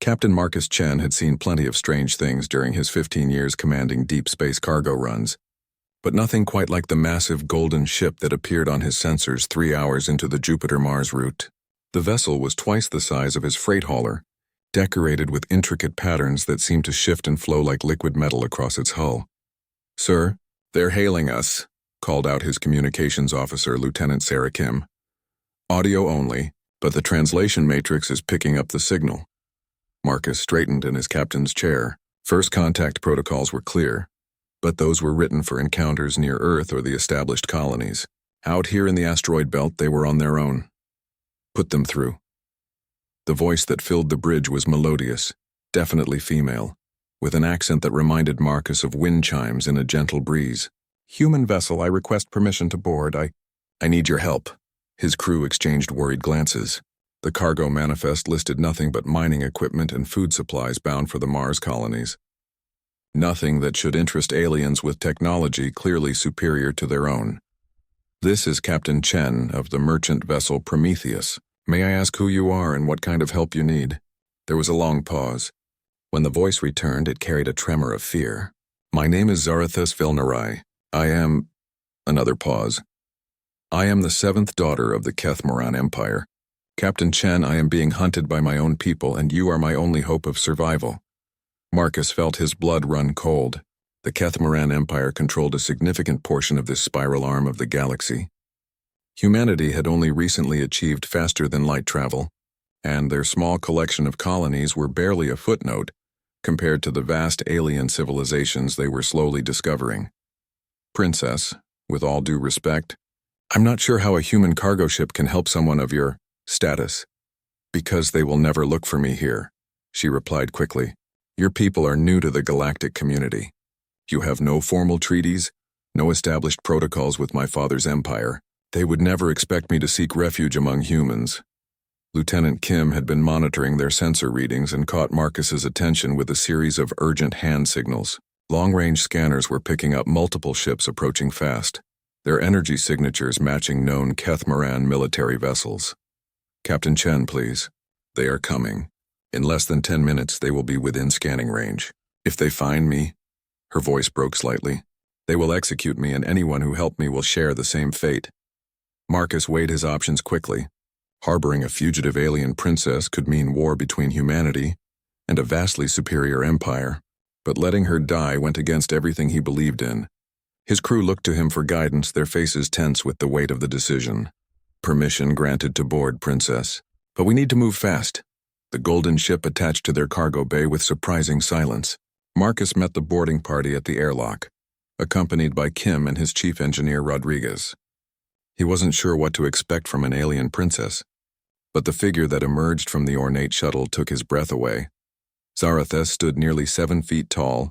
Captain Marcus Chen had seen plenty of strange things during his 15 years commanding deep space cargo runs, but nothing quite like the massive golden ship that appeared on his sensors 3 hours into the Jupiter-Mars route. The vessel was twice the size of his freight hauler, decorated with intricate patterns that seemed to shift and flow like liquid metal across its hull. "Sir, they're hailing us," called out his communications officer, Lieutenant Sarah Kim. "Audio only, but the translation matrix is picking up the signal." Marcus straightened in his captain's chair. First contact protocols were clear, but those were written for encounters near Earth or the established colonies. Out here in the asteroid belt, they were on their own. "Put them through." The voice that filled the bridge was melodious, definitely female, with an accent that reminded Marcus of wind chimes in a gentle breeze. "Human vessel, I request permission to board. I need your help." His crew exchanged worried glances. The cargo manifest listed nothing but mining equipment and food supplies bound for the Mars colonies. Nothing that should interest aliens with technology clearly superior to their own. "This is Captain Chen of the merchant vessel Prometheus. May I ask who you are and what kind of help you need?" There was a long pause. When the voice returned, it carried a tremor of fear. "My name is Zarathus Vilnarai. I am—" Another pause. "I am the 7th daughter of the Kethmoran Empire. Captain Chen, I am being hunted by my own people, and you are my only hope of survival." Marcus felt his blood run cold. The Kethmoran Empire controlled a significant portion of this spiral arm of the galaxy. Humanity had only recently achieved faster-than-light travel, and their small collection of colonies were barely a footnote compared to the vast alien civilizations they were slowly discovering. "Princess, with all due respect, I'm not sure how a human cargo ship can help someone of your status." "Because they will never look for me here," she replied quickly. "Your people are new to the galactic community. You have no formal treaties, no established protocols with my father's empire. They would never expect me to seek refuge among humans." Lieutenant Kim had been monitoring their sensor readings and caught Marcus's attention with a series of urgent hand signals. Long-range scanners were picking up multiple ships approaching fast, their energy signatures matching known Kethmoran military vessels. "Captain Chen, please. They are coming. In less than 10 minutes, they will be within scanning range. If they find me," her voice broke slightly, "they will execute me, and anyone who helped me will share the same fate." Marcus weighed his options quickly. Harboring a fugitive alien princess could mean war between humanity and a vastly superior empire, but letting her die went against everything he believed in. His crew looked to him for guidance, their faces tense with the weight of the decision. "Permission granted to board, Princess. But we need to move fast." The golden ship attached to their cargo bay with surprising silence. Marcus met the boarding party at the airlock, accompanied by Kim and his chief engineer Rodriguez. He wasn't sure what to expect from an alien princess, but the figure that emerged from the ornate shuttle took his breath away. Zarathus stood nearly 7 feet tall,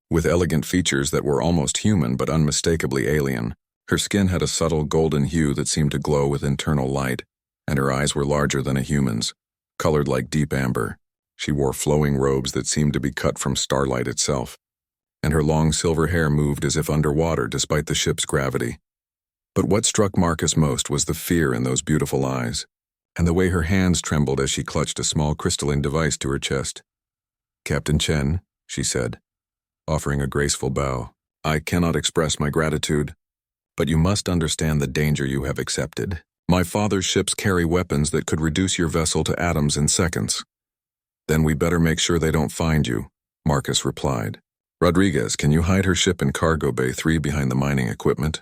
with elegant features that were almost human but unmistakably alien. Her skin had a subtle golden hue that seemed to glow with internal light, and her eyes were larger than a human's, colored like deep amber. She wore flowing robes that seemed to be cut from starlight itself, and her long silver hair moved as if underwater despite the ship's gravity. But what struck Marcus most was the fear in those beautiful eyes, and the way her hands trembled as she clutched a small crystalline device to her chest. "Captain Chen," she said, offering a graceful bow, "I cannot express my gratitude, but you must understand the danger you have accepted. My father's ships carry weapons that could reduce your vessel to atoms in seconds." "Then we better make sure they don't find you," Marcus replied. "Rodriguez, can you hide her ship in cargo bay 3 behind the mining equipment?"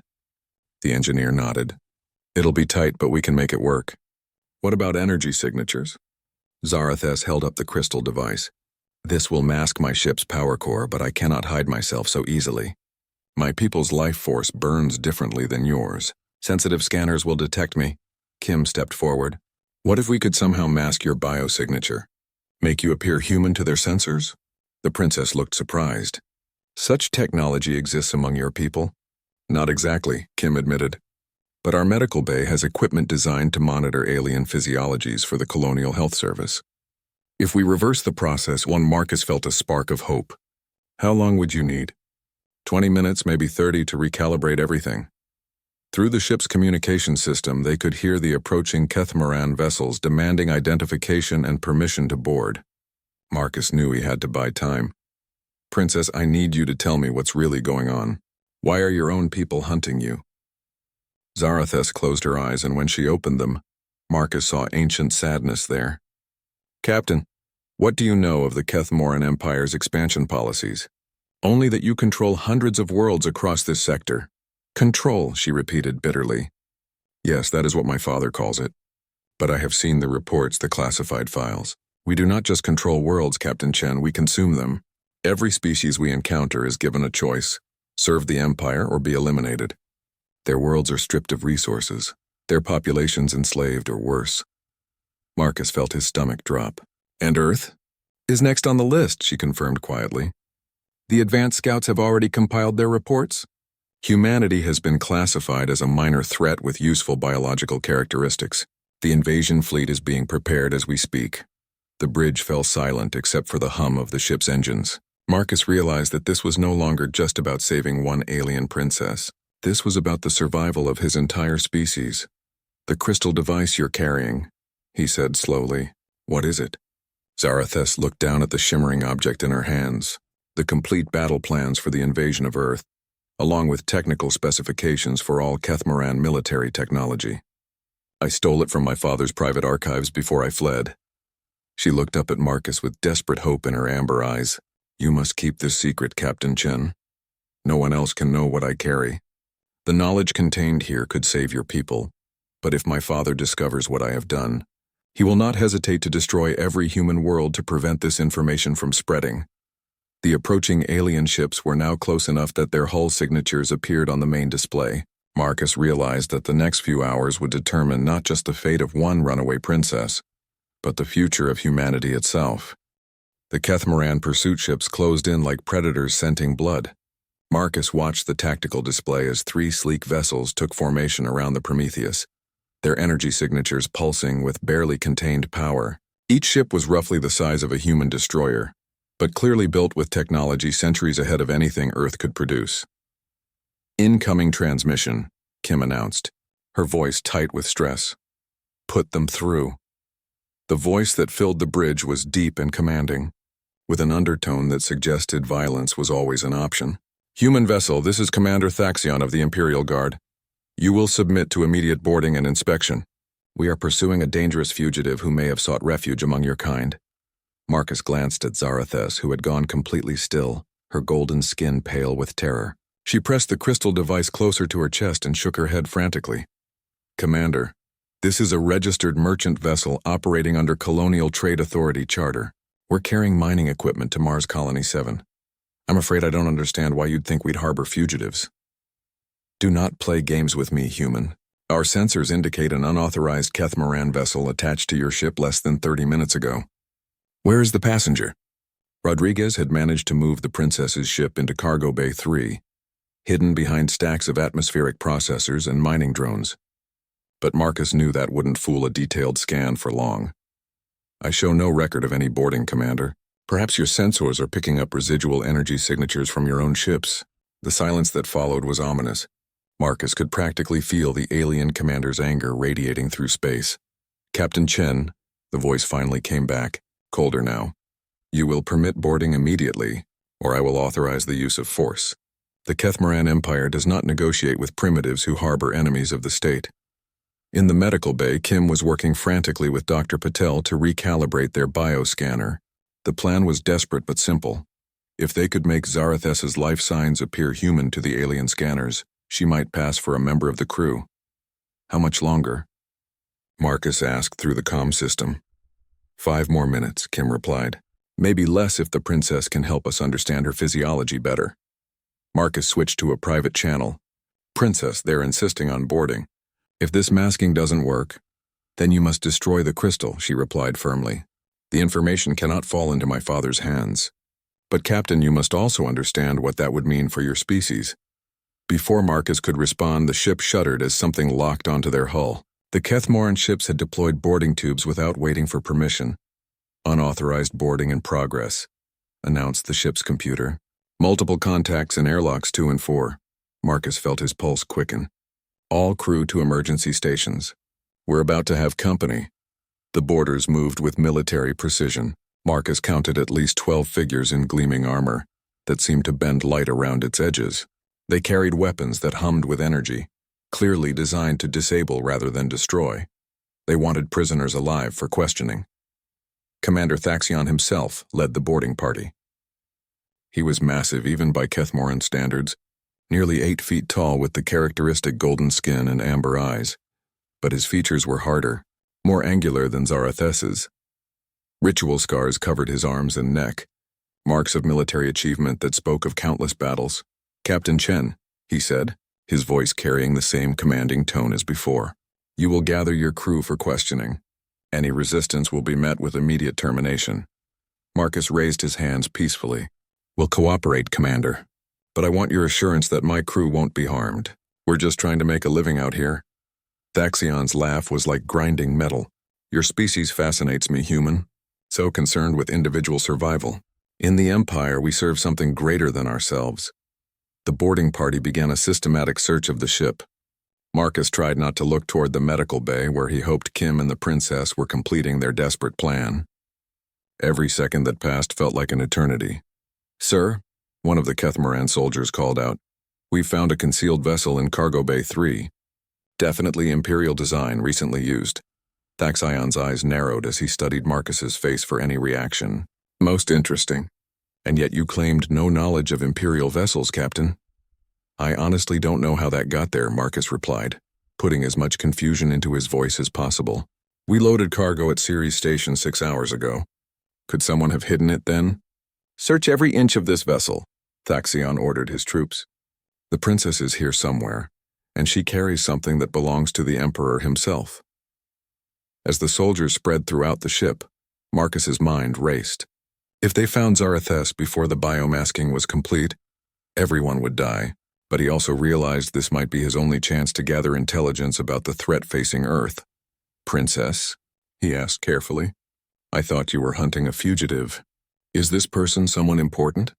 The engineer nodded. "It'll be tight, but we can make it work." "What about energy signatures?" Zarathus held up the crystal device. "This will mask my ship's power core, but I cannot hide myself so easily. My people's life force burns differently than yours. Sensitive scanners will detect me." Kim stepped forward. "What if we could somehow mask your biosignature? Make you appear human to their sensors?" The princess looked surprised. "Such technology exists among your people?" "Not exactly," Kim admitted. "But our medical bay has equipment designed to monitor alien physiologies for the Colonial Health Service. If we reverse the process," Marcus felt a spark of hope. "How long would you need?" 20 minutes, maybe 30, to recalibrate everything." Through the ship's communication system, they could hear the approaching Kethmoran vessels demanding identification and permission to board. Marcus knew he had to buy time. Princess, I need you to tell me what's really going on. Why are your own people hunting you? Zarathus closed her eyes, and when she opened them, Marcus saw ancient sadness there. Captain, what do you know of the Kethmoran Empire's expansion policies? Only that you control hundreds of worlds across this sector. Control, she repeated bitterly. Yes, that is what my father calls it. But I have seen the reports, the classified files. We do not just control worlds, Captain Chen, we consume them. Every species we encounter is given a choice: serve the Empire or be eliminated. Their worlds are stripped of resources, their populations enslaved or worse. Marcus felt his stomach drop. And Earth is next on the list, she confirmed quietly. The advanced scouts have already compiled their reports. Humanity has been classified as a minor threat with useful biological characteristics. The invasion fleet is being prepared as we speak. The bridge fell silent except for the hum of the ship's engines. Marcus realized that this was no longer just about saving one alien princess. This was about the survival of his entire species. The crystal device you're carrying, he said slowly. What is it? Zarathus looked down at the shimmering object in her hands. The complete battle plans for the invasion of Earth, along with technical specifications for all Kethmoran military technology. I stole it from my father's private archives before I fled. She looked up at Marcus with desperate hope in her amber eyes. You must keep this secret, Captain Chen. No one else can know what I carry. The knowledge contained here could save your people, but if my father discovers what I have done, he will not hesitate to destroy every human world to prevent this information from spreading. The approaching alien ships were now close enough that their hull signatures appeared on the main display. Marcus realized that the next few hours would determine not just the fate of one runaway princess, but the future of humanity itself. The Kethmoran pursuit ships closed in like predators scenting blood. Marcus watched the tactical display as 3 sleek vessels took formation around the Prometheus, their energy signatures pulsing with barely contained power. Each ship was roughly the size of a human destroyer, but clearly built with technology centuries ahead of anything Earth could produce. Incoming transmission, Kim announced, her voice tight with stress. Put them through. The voice that filled the bridge was deep and commanding, with an undertone that suggested violence was always an option. Human vessel, this is Commander Thaxion of the Imperial Guard. You will submit to immediate boarding and inspection. We are pursuing a dangerous fugitive who may have sought refuge among your kind. Marcus glanced at Zarathus, who had gone completely still, her golden skin pale with terror. She pressed the crystal device closer to her chest and shook her head frantically. Commander, this is a registered merchant vessel operating under Colonial Trade Authority charter. We're carrying mining equipment to Mars Colony 7. I'm afraid I don't understand why you'd think we'd harbor fugitives. Do not play games with me, human. Our sensors indicate an unauthorized Kethmoran vessel attached to your ship less than 30 minutes ago. Where is the passenger? Rodriguez had managed to move the Princess's ship into Cargo Bay 3, hidden behind stacks of atmospheric processors and mining drones. But Marcus knew that wouldn't fool a detailed scan for long. I show no record of any boarding, Commander. Perhaps your sensors are picking up residual energy signatures from your own ships. The silence that followed was ominous. Marcus could practically feel the alien commander's anger radiating through space. Captain Chen, the voice finally came back, colder now. You will permit boarding immediately, or I will authorize the use of force. The Kethmoran Empire does not negotiate with primitives who harbor enemies of the state. In the medical bay, Kim was working frantically with Dr. Patel to recalibrate their bioscanner. The plan was desperate but simple. If they could make Zarathus's life signs appear human to the alien scanners, she might pass for a member of the crew. How much longer? Marcus asked through the comm system. 5 more minutes, Kim replied. Maybe less if the princess can help us understand her physiology better. Marcus switched to a private channel. Princess, they're insisting on boarding. If this masking doesn't work, then you must destroy the crystal, she replied firmly. The information cannot fall into my father's hands. But Captain, you must also understand what that would mean for your species. Before Marcus could respond, the ship shuddered as something locked onto their hull. The Kethmoran ships had deployed boarding tubes without waiting for permission. Unauthorized boarding in progress, announced the ship's computer. Multiple contacts in airlocks 2 and 4. Marcus felt his pulse quicken. All crew to emergency stations. We're about to have company. The boarders moved with military precision. Marcus counted at least 12 figures in gleaming armor that seemed to bend light around its edges. They carried weapons that hummed with energy, clearly designed to disable rather than destroy. They wanted prisoners alive for questioning. Commander Thaxion himself led the boarding party. He was massive even by Kethmoran standards, nearly 8 feet tall with the characteristic golden skin and amber eyes, but his features were harder, more angular than Zarathes's. Ritual scars covered his arms and neck, marks of military achievement that spoke of countless battles. "Captain Chen," he said, his voice carrying the same commanding tone as before. "You will gather your crew for questioning. Any resistance will be met with immediate termination." Marcus raised his hands peacefully. "We'll cooperate, Commander. But I want your assurance that my crew won't be harmed. We're just trying to make a living out here." Thaxion's laugh was like grinding metal. "Your species fascinates me, human. So concerned with individual survival. In the Empire, we serve something greater than ourselves." The boarding party began a systematic search of the ship. Marcus tried not to look toward the medical bay where he hoped Kim and the princess were completing their desperate plan. Every second that passed felt like an eternity. "Sir," one of the Kethmoran soldiers called out, "we've found a concealed vessel in Cargo Bay 3. Definitely Imperial design, recently used." Thaxion's eyes narrowed as he studied Marcus's face for any reaction. "Most interesting. And yet you claimed no knowledge of Imperial vessels, Captain." "I honestly don't know how that got there," Marcus replied, putting as much confusion into his voice as possible. "We loaded cargo at Ceres Station 6 hours ago. Could someone have hidden it then?" "Search every inch of this vessel," Thaxion ordered his troops. "The princess is here somewhere, and she carries something that belongs to the Emperor himself." As the soldiers spread throughout the ship, Marcus's mind raced. If they found Zarathes before the biomasking was complete, everyone would die, but he also realized this might be his only chance to gather intelligence about the threat facing Earth. "Princess?" he asked carefully. "I thought you were hunting a fugitive. Is this person someone important?"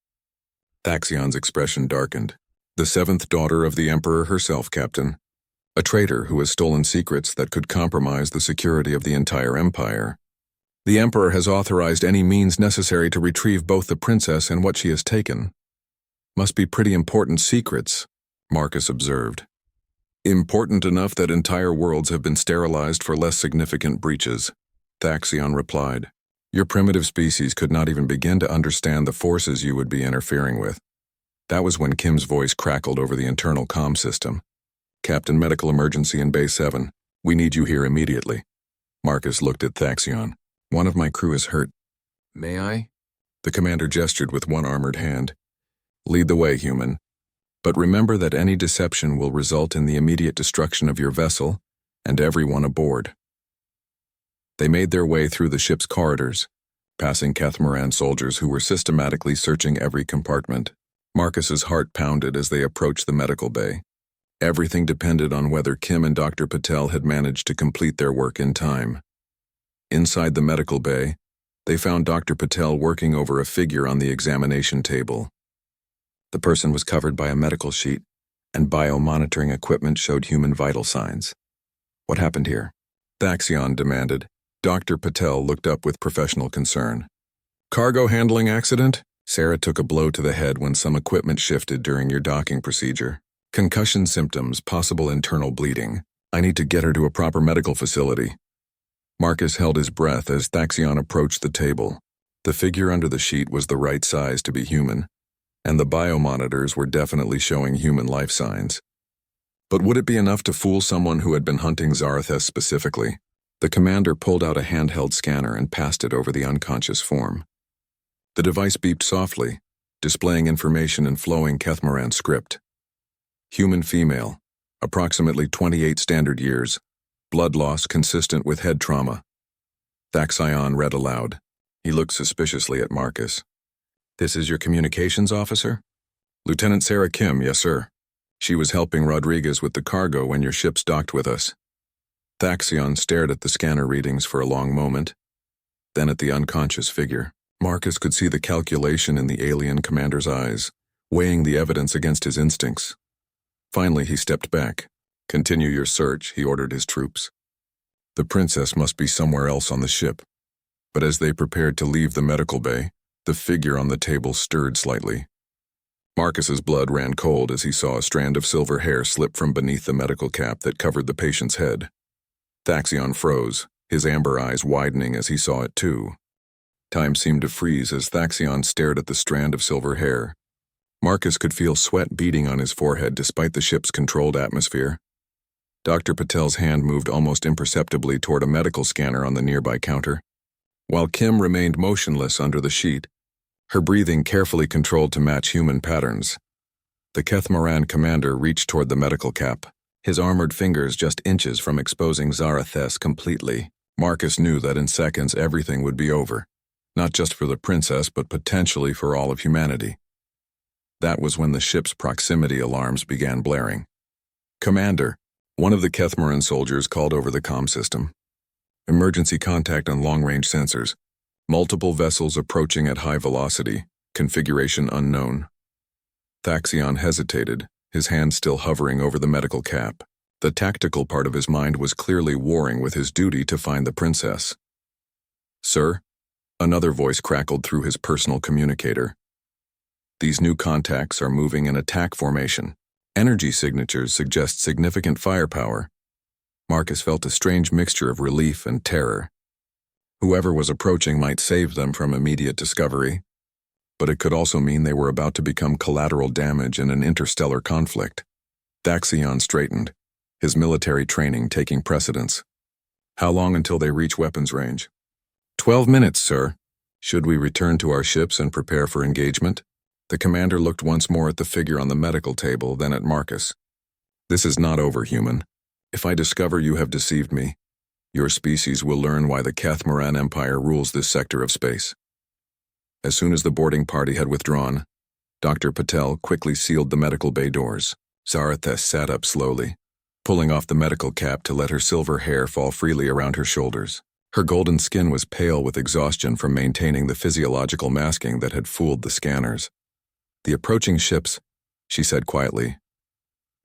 Thaxion's expression darkened. "The 7th daughter of the Emperor herself, Captain. A traitor who has stolen secrets that could compromise the security of the entire Empire. The Emperor has authorized any means necessary to retrieve both the princess and what she has taken." "Must be pretty important secrets," Marcus observed. "Important enough that entire worlds have been sterilized for less significant breaches," Thaxion replied. "Your primitive species could not even begin to understand the forces you would be interfering with." That was when Kim's voice crackled over the internal comm system. "Captain, medical emergency in Bay 7. We need you here immediately." Marcus looked at Thaxion. "One of my crew is hurt." "May I?" The commander gestured with one armored hand. "Lead the way, human. But remember that any deception will result in the immediate destruction of your vessel and everyone aboard." They made their way through the ship's corridors, passing Kethmoran soldiers who were systematically searching every compartment. Marcus's heart pounded as they approached the medical bay. Everything depended on whether Kim and Dr. Patel had managed to complete their work in time. Inside the medical bay, they found Dr. Patel working over a figure on the examination table. The person was covered by a medical sheet, and biomonitoring equipment showed human vital signs. "What happened here?" Thaxion demanded. Dr. Patel looked up with professional concern. "Cargo handling accident?" "Sarah took a blow to the head when some equipment shifted during your docking procedure. Concussion symptoms, possible internal bleeding. I need to get her to a proper medical facility." Marcus held his breath as Thaxion approached the table. The figure under the sheet was the right size to be human, and the biomonitors were definitely showing human life signs. But would it be enough to fool someone who had been hunting Zarathes specifically? The commander pulled out a handheld scanner and passed it over the unconscious form. The device beeped softly, displaying information in flowing Kethmoran script. Human female, approximately 28 standard years, blood loss consistent with head trauma. Thaxion read aloud. He looked suspiciously at Marcus. "This is your communications officer?" "Lieutenant Sarah Kim, yes sir. She was helping Rodriguez with the cargo when your ships docked with us." Thaxion stared at the scanner readings for a long moment, then at the unconscious figure. Marcus could see the calculation in the alien commander's eyes, weighing the evidence against his instincts. Finally, he stepped back. "Continue your search," he ordered his troops. "The princess must be somewhere else on the ship. But as they prepared to leave the medical bay, the figure on the table stirred slightly. Marcus's blood ran cold as he saw a strand of silver hair slip from beneath the medical cap that covered the patient's head. Thaxion froze, his amber eyes widening as he saw it too. Time seemed to freeze as Thaxion stared at the strand of silver hair. Marcus could feel sweat beading on his forehead despite the ship's controlled atmosphere. Dr. Patel's hand moved almost imperceptibly toward a medical scanner on the nearby counter, while Kim remained motionless under the sheet, her breathing carefully controlled to match human patterns. The Kethmoran commander reached toward the medical cap, his armored fingers just inches from exposing Zarathes completely. Marcus knew that in seconds everything would be over, not just for the princess but potentially for all of humanity. That was when the ship's proximity alarms began blaring. "Commander," one of the Kethmoran soldiers called over the comm system. "Emergency contact on long-range sensors. Multiple vessels approaching at high velocity. Configuration unknown." Thaxion hesitated, his hand still hovering over the medical cap. The tactical part of his mind was clearly warring with his duty to find the princess. "Sir?" Another voice crackled through his personal communicator. "These new contacts are moving in attack formation. Energy signatures suggest significant firepower." Marcus felt a strange mixture of relief and terror. Whoever was approaching might save them from immediate discovery, but it could also mean they were about to become collateral damage in an interstellar conflict. Thaxion straightened, his military training taking precedence. "How long until they reach weapons range?" 12 minutes, sir. Should we return to our ships and prepare for engagement?" The commander looked once more at the figure on the medical table, then at Marcus. "This is not over, human. If I discover you have deceived me, your species will learn why the Kethmoran Empire rules this sector of space." As soon as the boarding party had withdrawn, Dr. Patel quickly sealed the medical bay doors. Zarathes sat up slowly, pulling off the medical cap to let her silver hair fall freely around her shoulders. Her golden skin was pale with exhaustion from maintaining the physiological masking that had fooled the scanners. "The approaching ships," she said quietly.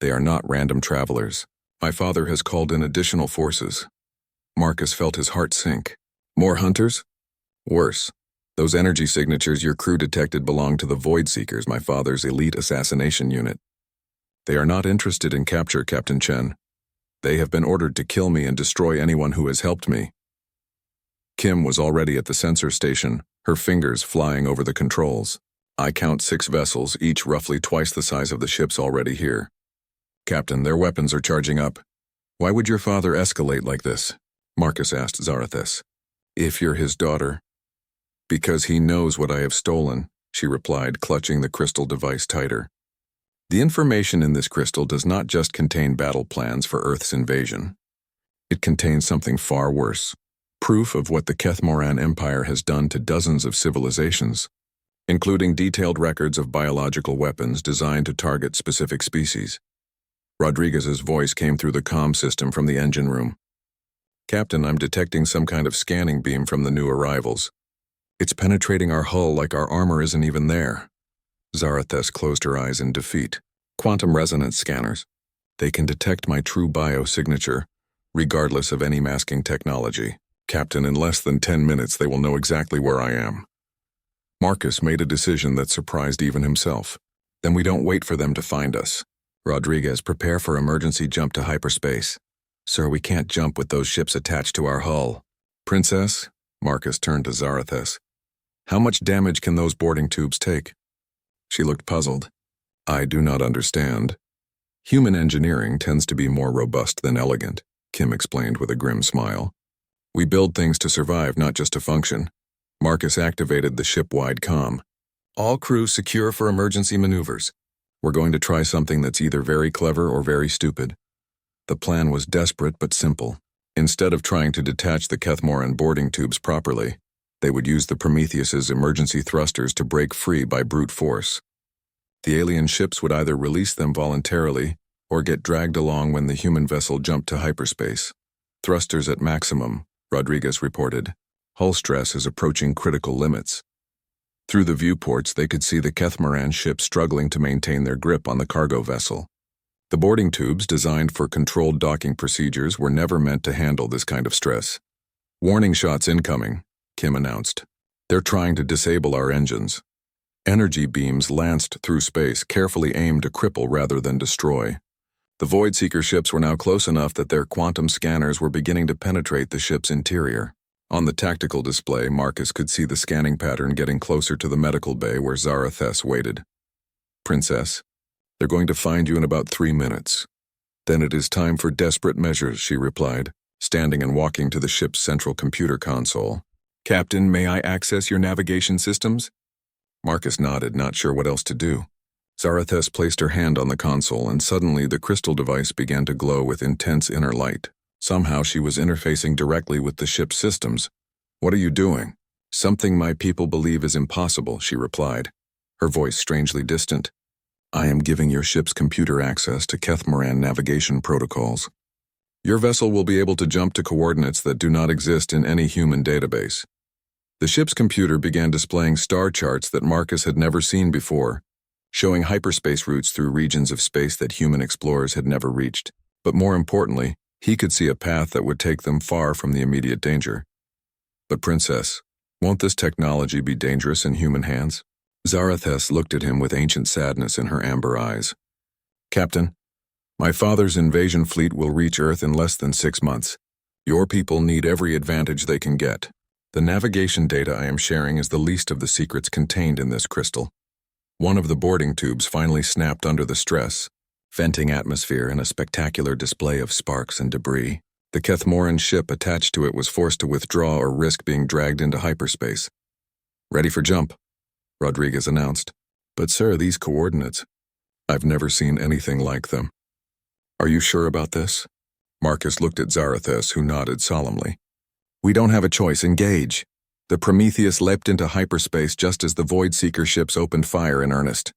"They are not random travelers. My father has called in additional forces." Marcus felt his heart sink. "More hunters?" "Worse. Those energy signatures your crew detected belong to the Void Seekers, my father's elite assassination unit. They are not interested in capture, Captain Chen. They have been ordered to kill me and destroy anyone who has helped me." Kim was already at the sensor station, her fingers flying over the controls. "I count 6 vessels, each roughly twice the size of the ships already here. Captain, their weapons are charging up. Why would your father escalate like this?" Marcus asked Zarathes. "If you're his daughter." "Because he knows what I have stolen," she replied, clutching the crystal device tighter. "The information in this crystal does not just contain battle plans for Earth's invasion. It contains something far worse. Proof of what the Kethmoran Empire has done to dozens of civilizations, including detailed records of biological weapons designed to target specific species." Rodriguez's voice came through the comm system from the engine room. "Captain, I'm detecting some kind of scanning beam from the new arrivals. It's penetrating our hull like our armor isn't even there." Zarathes closed her eyes in defeat. "Quantum resonance scanners. They can detect my true biosignature, regardless of any masking technology. Captain, in less than 10 minutes they will know exactly where I am." Marcus made a decision that surprised even himself. "Then we don't wait for them to find us. Rodriguez, prepare for emergency jump to hyperspace. Sir, we can't jump with those ships attached to our hull." "Princess," Marcus turned to Zarathes, "how much damage can those boarding tubes take?" She looked puzzled. "I do not understand." "Human engineering tends to be more robust than elegant," Kim explained with a grim smile. "We build things to survive, not just to function." Marcus activated the ship-wide comm. "All crew secure for emergency maneuvers. We're going to try something that's either very clever or very stupid." The plan was desperate but simple. Instead of trying to detach the Kethmoran boarding tubes properly, they would use the Prometheus's emergency thrusters to break free by brute force. The alien ships would either release them voluntarily or get dragged along when the human vessel jumped to hyperspace. "Thrusters at maximum," Rodriguez reported. "Hull stress is approaching critical limits." Through the viewports, they could see the Kethmoran ship struggling to maintain their grip on the cargo vessel. The boarding tubes, designed for controlled docking procedures, were never meant to handle this kind of stress. "Warning shots incoming," Kim announced. "They're trying to disable our engines." Energy beams lanced through space, carefully aimed to cripple rather than destroy. The Void Seeker ships were now close enough that their quantum scanners were beginning to penetrate the ship's interior. On the tactical display, Marcus could see the scanning pattern getting closer to the medical bay where Zarathus waited. "Princess, they're going to find you in about 3 minutes. Then it is time for desperate measures," she replied, standing and walking to the ship's central computer console. "Captain, may I access your navigation systems?" Marcus nodded, not sure what else to do. Zarathus placed her hand on the console, and suddenly the crystal device began to glow with intense inner light. Somehow she was interfacing directly with the ship's systems. "What are you doing?" "Something my people believe is impossible," she replied, her voice strangely distant. "I am giving your ship's computer access to Kethmoran navigation protocols. Your vessel will be able to jump to coordinates that do not exist in any human database." The ship's computer began displaying star charts that Marcus had never seen before, showing hyperspace routes through regions of space that human explorers had never reached. But more importantly, he could see a path that would take them far from the immediate danger. "But Princess, won't this technology be dangerous in human hands?" Zarathus looked at him with ancient sadness in her amber eyes. "Captain, my father's invasion fleet will reach Earth in less than 6 months. Your people need every advantage they can get. The navigation data I am sharing is the least of the secrets contained in this crystal." One of the boarding tubes finally snapped under the stress, venting atmosphere in a spectacular display of sparks and debris. The Kethmoran ship attached to it was forced to withdraw or risk being dragged into hyperspace. "Ready for jump," Rodriguez announced. "But sir, these coordinates, I've never seen anything like them." "Are you sure about this?" Marcus looked at Zarathus, who nodded solemnly. "We don't have a choice. Engage." The Prometheus leapt into hyperspace just as the Void Seeker ships opened fire in earnest.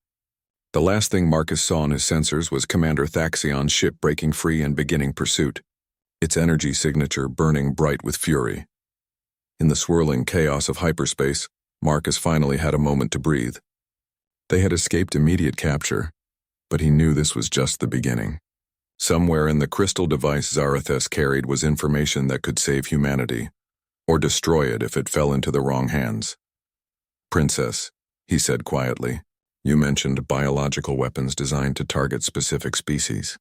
The last thing Marcus saw on his sensors was Commander Thaxion's ship breaking free and beginning pursuit, its energy signature burning bright with fury. In the swirling chaos of hyperspace, Marcus finally had a moment to breathe. They had escaped immediate capture, but he knew this was just the beginning. Somewhere in the crystal device Zarathus carried was information that could save humanity, or destroy it if it fell into the wrong hands. "Princess," he said quietly, "you mentioned biological weapons designed to target specific species.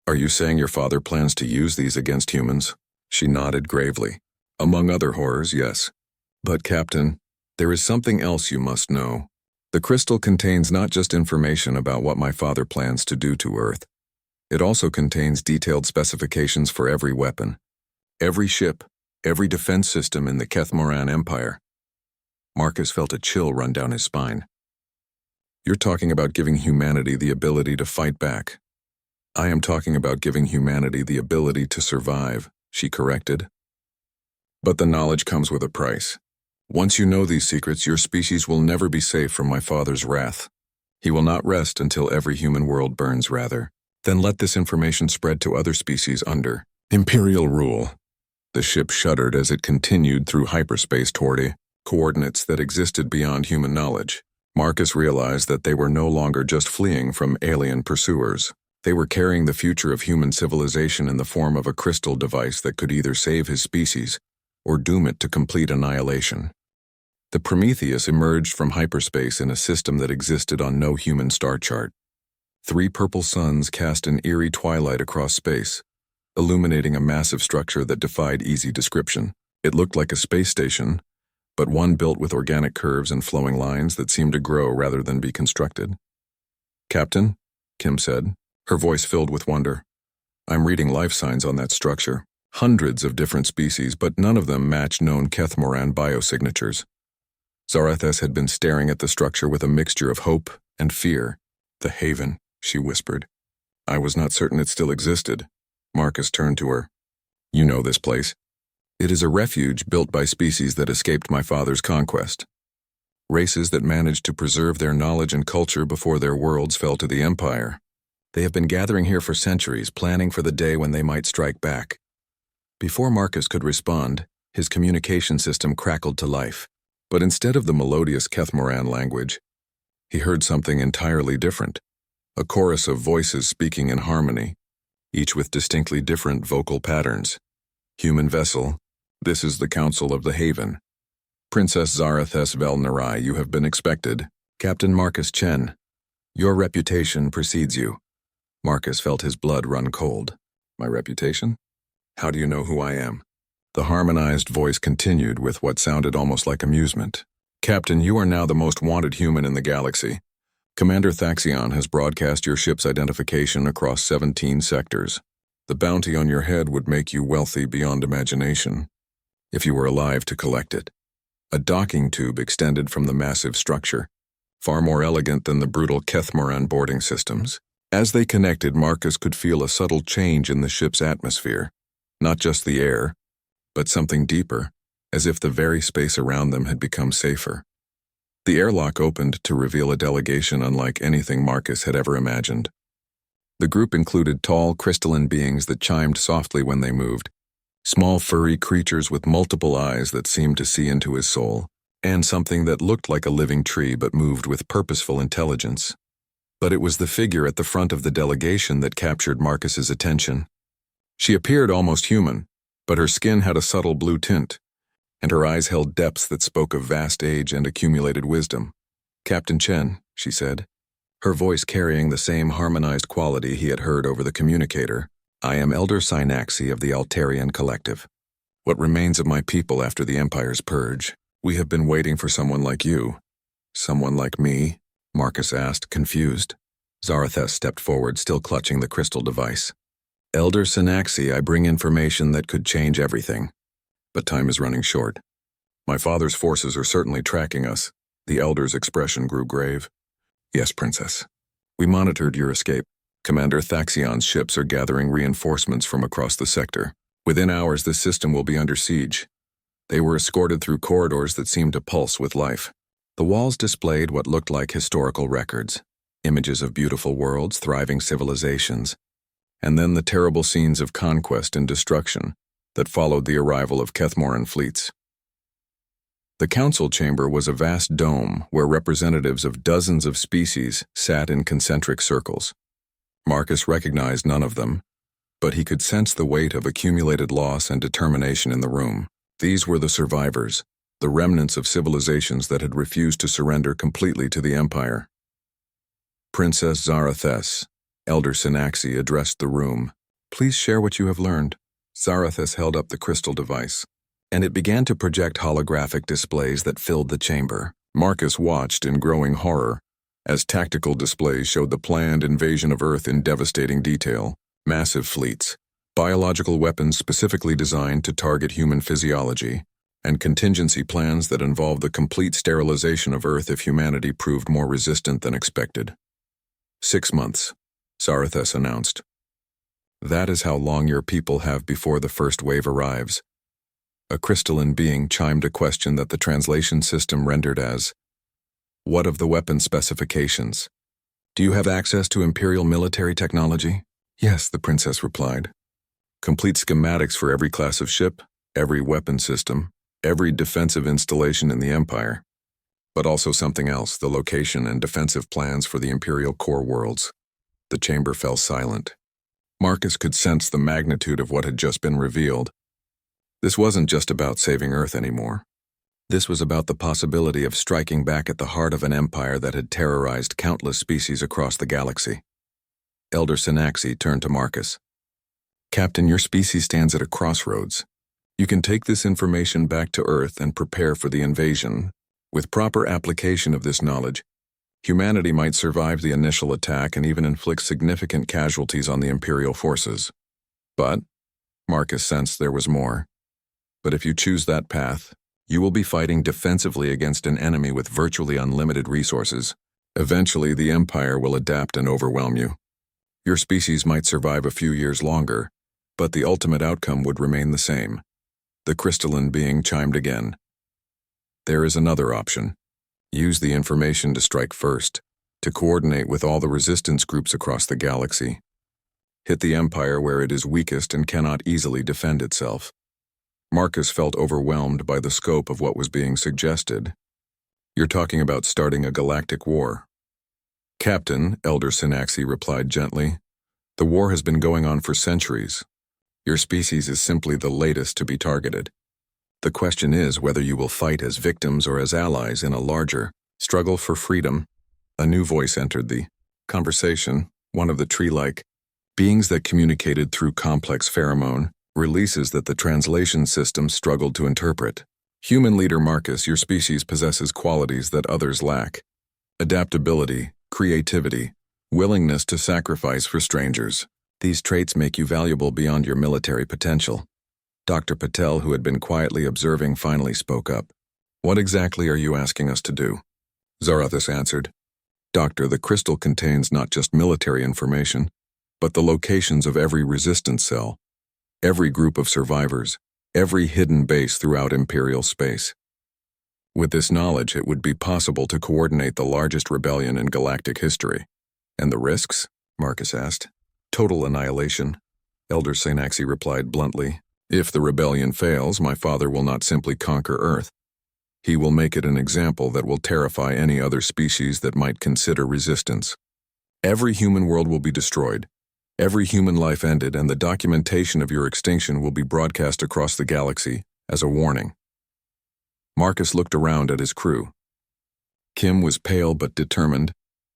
Are you saying your father plans to use these against humans?" She nodded gravely. "Among other horrors, yes. But Captain, there is something else you must know. The crystal contains not just information about what my father plans to do to Earth. It also contains detailed specifications for every weapon, every ship, every defense system in the Kethmoran Empire." Marcus felt a chill run down his spine. "You're talking about giving humanity the ability to fight back." "I am talking about giving humanity the ability to survive," she corrected. "But the knowledge comes with a price. Once you know these secrets, your species will never be safe from my father's wrath. He will not rest until every human world burns, rather. Then let this information spread to other species under Imperial rule." The ship shuddered as it continued through hyperspace toward coordinates that existed beyond human knowledge. Marcus realized that they were no longer just fleeing from alien pursuers. They were carrying the future of human civilization in the form of a crystal device that could either save his species or doom it to complete annihilation. The Prometheus emerged from hyperspace in a system that existed on no human star chart. 3 purple suns cast an eerie twilight across space, illuminating a massive structure that defied easy description. It looked like a space station, but one built with organic curves and flowing lines that seemed to grow rather than be constructed. "Captain," Kim said, her voice filled with wonder, "I'm reading life signs on that structure. Hundreds of different species, but none of them match known Kethmoran biosignatures." Zarathus had been staring at the structure with a mixture of hope and fear. "The Haven," she whispered. "I was not certain it still existed." Marcus turned to her. "You know this place. It is a refuge built by species that escaped my father's conquest. Races that managed to preserve their knowledge and culture before their worlds fell to the Empire. They have been gathering here for centuries, planning for the day when they might strike back." Before Marcus could respond, his communication system crackled to life. But instead of the melodious Kethmoran language, he heard something entirely different. A chorus of voices speaking in harmony, each with distinctly different vocal patterns. "Human vessel, this is the Council of the Haven. Princess Zarathes Vel Narai, you have been expected. Captain Marcus Chen. Your reputation precedes you. Marcus felt his blood run cold. My reputation? How do you know who I am? The harmonized voice continued with what sounded almost like amusement. Captain, you are now the most wanted human in the galaxy. Commander Thaxion has broadcast your ship's identification across 17 sectors. The bounty on your head would make you wealthy beyond imagination, if you were alive to collect it. A docking tube extended from the massive structure, far more elegant than the brutal Kethmoran boarding systems. As they connected, Marcus could feel a subtle change in the ship's atmosphere. Not just the air, but something deeper, as if the very space around them had become safer. The airlock opened to reveal a delegation unlike anything Marcus had ever imagined. The group included tall, crystalline beings that chimed softly when they moved, small furry creatures with multiple eyes that seemed to see into his soul, and something that looked like a living tree but moved with purposeful intelligence. But it was the figure at the front of the delegation that captured Marcus's attention. She appeared almost human, but her skin had a subtle blue tint, and her eyes held depths that spoke of vast age and accumulated wisdom. Captain Chen, she said, her voice carrying the same harmonized quality he had heard over the communicator. I am Elder Synaxi of the Altarian Collective. What remains of my people after the Empire's purge? We have been waiting for someone like you. Someone like me? Marcus asked, confused. Zarathes stepped forward, still clutching the crystal device. Elder Synaxi, I bring information that could change everything. But time is running short. My father's forces are certainly tracking us. The Elder's expression grew grave. Yes, Princess. We monitored your escape. Commander Thaxion's ships are gathering reinforcements from across the sector. Within hours, this system will be under siege. They were escorted through corridors that seemed to pulse with life. The walls displayed what looked like historical records, images of beautiful worlds, thriving civilizations, and then the terrible scenes of conquest and destruction that followed the arrival of Kethmoran fleets. The council chamber was a vast dome where representatives of dozens of species sat in concentric circles. Marcus recognized none of them, but he could sense the weight of accumulated loss and determination in the room. These were the survivors, the remnants of civilizations that had refused to surrender completely to the Empire. Princess Zarathes, Elder Synaxi addressed the room. Please share what you have learned. Zarathes held up the crystal device, and it began to project holographic displays that filled the chamber. Marcus watched in growing horror as tactical displays showed the planned invasion of Earth in devastating detail. Massive fleets, biological weapons specifically designed to target human physiology, and contingency plans that involved the complete sterilization of Earth if humanity proved more resistant than expected. 6 months, Zarathes announced. That is how long your people have before the first wave arrives. A crystalline being chimed a question that the translation system rendered as, what of the weapon specifications? Do you have access to Imperial military technology? Yes, the princess replied. Complete schematics for every class of ship, every weapon system, every defensive installation in the Empire. But also something else, the location and defensive plans for the Imperial core worlds. The chamber fell silent. Marcus could sense the magnitude of what had just been revealed. This wasn't just about saving Earth anymore. This was about the possibility of striking back at the heart of an empire that had terrorized countless species across the galaxy. Elder Synaxi turned to Marcus. Captain, your species stands at a crossroads. You can take this information back to Earth and prepare for the invasion. With proper application of this knowledge, humanity might survive the initial attack and even inflict significant casualties on the Imperial forces. But, Marcus sensed there was more. But if you choose that path, you will be fighting defensively against an enemy with virtually unlimited resources. Eventually, the Empire will adapt and overwhelm you. Your species might survive a few years longer, but the ultimate outcome would remain the same. The crystalline being chimed again. There is another option. Use the information to strike first, to coordinate with all the resistance groups across the galaxy. Hit the Empire where it is weakest and cannot easily defend itself. Marcus felt overwhelmed by the scope of what was being suggested. You're talking about starting a galactic war. Captain, Elder Synaxi replied gently, the war has been going on for centuries. Your species is simply the latest to be targeted. The question is whether you will fight as victims or as allies in a larger struggle for freedom. A new voice entered the conversation, one of the tree-like beings that communicated through complex pheromone releases that the translation system struggled to interpret. Human leader Marcus, your species possesses qualities that others lack. Adaptability, creativity, willingness to sacrifice for strangers. These traits make you valuable beyond your military potential. Dr. Patel, who had been quietly observing, finally spoke up. What exactly are you asking us to do? Zarathus answered. Doctor, the crystal contains not just military information, but the locations of every resistance cell, every group of survivors, every hidden base throughout Imperial space. With this knowledge, it would be possible to coordinate the largest rebellion in galactic history. And the risks? Marcus asked. Total annihilation. Elder Synaxi replied bluntly. If the rebellion fails, my father will not simply conquer Earth. He will make it an example that will terrify any other species that might consider resistance. Every human world will be destroyed. Every human life ended, and the documentation of your extinction will be broadcast across the galaxy as a warning. Marcus looked around at his crew. Kim was pale but determined.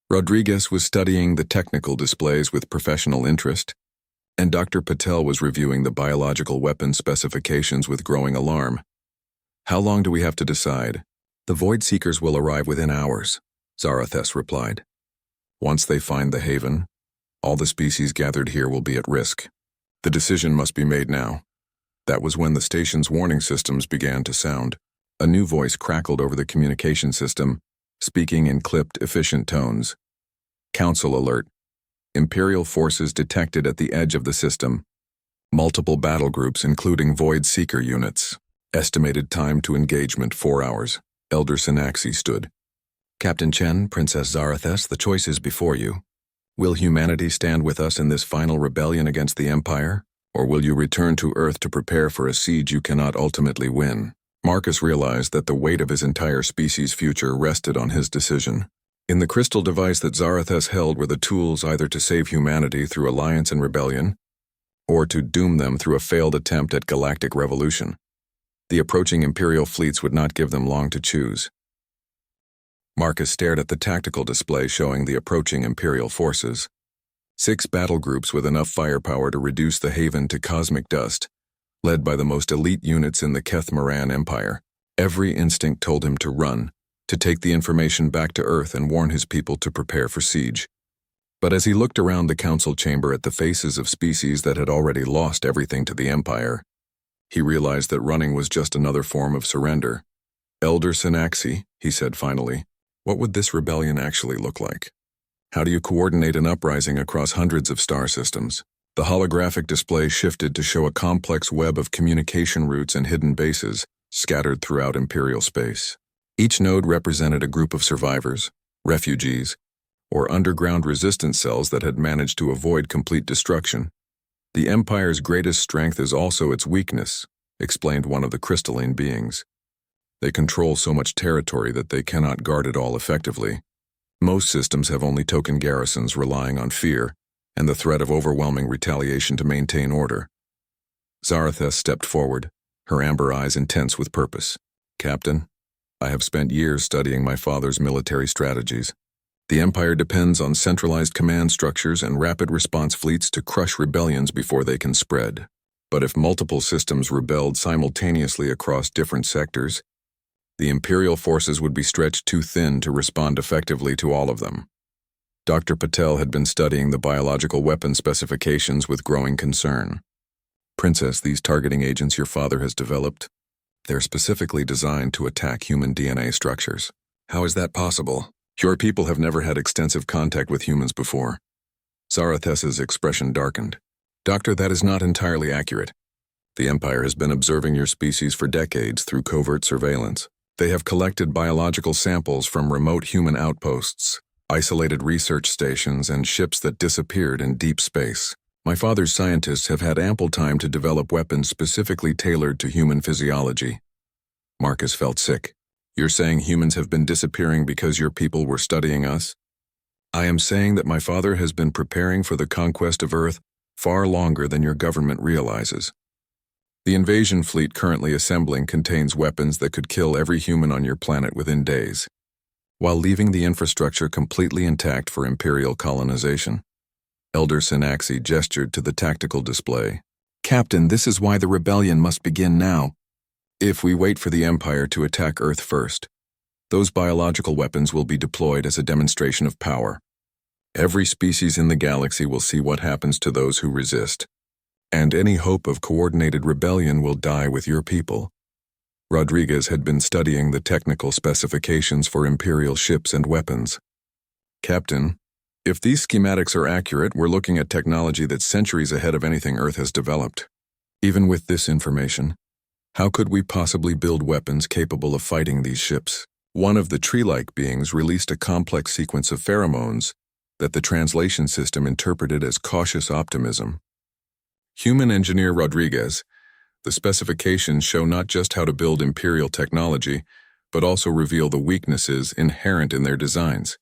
Rodriguez was studying the technical displays with professional interest, and Dr. Patel was reviewing the biological weapon specifications with growing alarm. How long do we have to decide? The Void Seekers will arrive within hours, Zarathus replied. Once they find the haven, all the species gathered here will be at risk. The decision must be made now. That was when the station's warning systems began to sound. A new voice crackled over the communication system, speaking in clipped, efficient tones. Council alert. Imperial forces detected at the edge of the system. Multiple battle groups, including Void Seeker units. Estimated time to engagement 4 hours. Elder Synaxi stood. Captain Chen, Princess Zarathus, the choice is before you. Will humanity stand with us in this final rebellion against the Empire, or will you return to Earth to prepare for a siege you cannot ultimately win? Marcus realized that the weight of his entire species' future rested on his decision. In the crystal device that Zarathus held were the tools either to save humanity through alliance and rebellion, or to doom them through a failed attempt at galactic revolution. The approaching Imperial fleets would not give them long to choose. Marcus stared at the tactical display showing the approaching Imperial forces. 6 battle groups with enough firepower to reduce the haven to cosmic dust, led by the most elite units in the Keth-Moran Empire. Every instinct told him to run, to take the information back to Earth and warn his people to prepare for siege. But as he looked around the council chamber at the faces of species that had already lost everything to the Empire, he realized that running was just another form of surrender. Elder Synaxi, he said finally, what would this rebellion actually look like? How do you coordinate an uprising across hundreds of star systems? The holographic display shifted to show a complex web of communication routes and hidden bases scattered throughout Imperial space. Each node represented a group of survivors, refugees, or underground resistance cells that had managed to avoid complete destruction. The Empire's greatest strength is also its weakness, explained one of the crystalline beings. They control so much territory that they cannot guard it all effectively. Most systems have only token garrisons relying on fear and the threat of overwhelming retaliation to maintain order. Zarathus stepped forward, her amber eyes intense with purpose. Captain, I have spent years studying my father's military strategies. The Empire depends on centralized command structures and rapid response fleets to crush rebellions before they can spread. But if multiple systems rebelled simultaneously across different sectors, the Imperial forces would be stretched too thin to respond effectively to all of them. Dr. Patel had been studying the biological weapon specifications with growing concern. Princess, these targeting agents your father has developed, they're specifically designed to attack human DNA structures. How is that possible? Your people have never had extensive contact with humans before. Zarathus's expression darkened. Doctor, that is not entirely accurate. The Empire has been observing your species for decades through covert surveillance. They have collected biological samples from remote human outposts, isolated research stations, and ships that disappeared in deep space. My father's scientists have had ample time to develop weapons specifically tailored to human physiology. Marcus felt sick. You're saying humans have been disappearing because your people were studying us? I am saying that my father has been preparing for the conquest of Earth far longer than your government realizes. The invasion fleet currently assembling contains weapons that could kill every human on your planet within days, while leaving the infrastructure completely intact for Imperial colonization. Elder Synaxi gestured to the tactical display. Captain, this is why the rebellion must begin now. If we wait for the Empire to attack Earth first, those biological weapons will be deployed as a demonstration of power. Every species in the galaxy will see what happens to those who resist, and any hope of coordinated rebellion will die with your people. Rodriguez had been studying the technical specifications for Imperial ships and weapons. Captain, if these schematics are accurate, we're looking at technology that's centuries ahead of anything Earth has developed. Even with this information, how could we possibly build weapons capable of fighting these ships? One of the tree-like beings released a complex sequence of pheromones that the translation system interpreted as cautious optimism. Human engineer Rodriguez, the specifications show not just how to build Imperial technology, but also reveal the weaknesses inherent in their designs.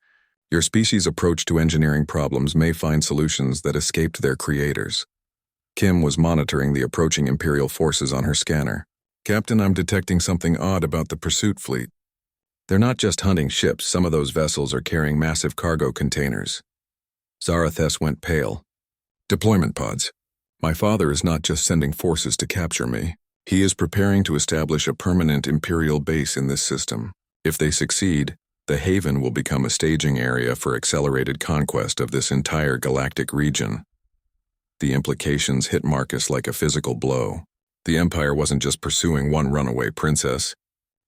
Your species' approach to engineering problems may find solutions that escaped their creators. Kim was monitoring the approaching Imperial forces on her scanner. Captain, I'm detecting something odd about the pursuit fleet. They're not just hunting ships, some of those vessels are carrying massive cargo containers. Zarathes went pale. Deployment pods. My father is not just sending forces to capture me. He is preparing to establish a permanent Imperial base in this system. If they succeed, the Haven will become a staging area for accelerated conquest of this entire galactic region. The implications hit Marcus like a physical blow. The Empire wasn't just pursuing one runaway princess.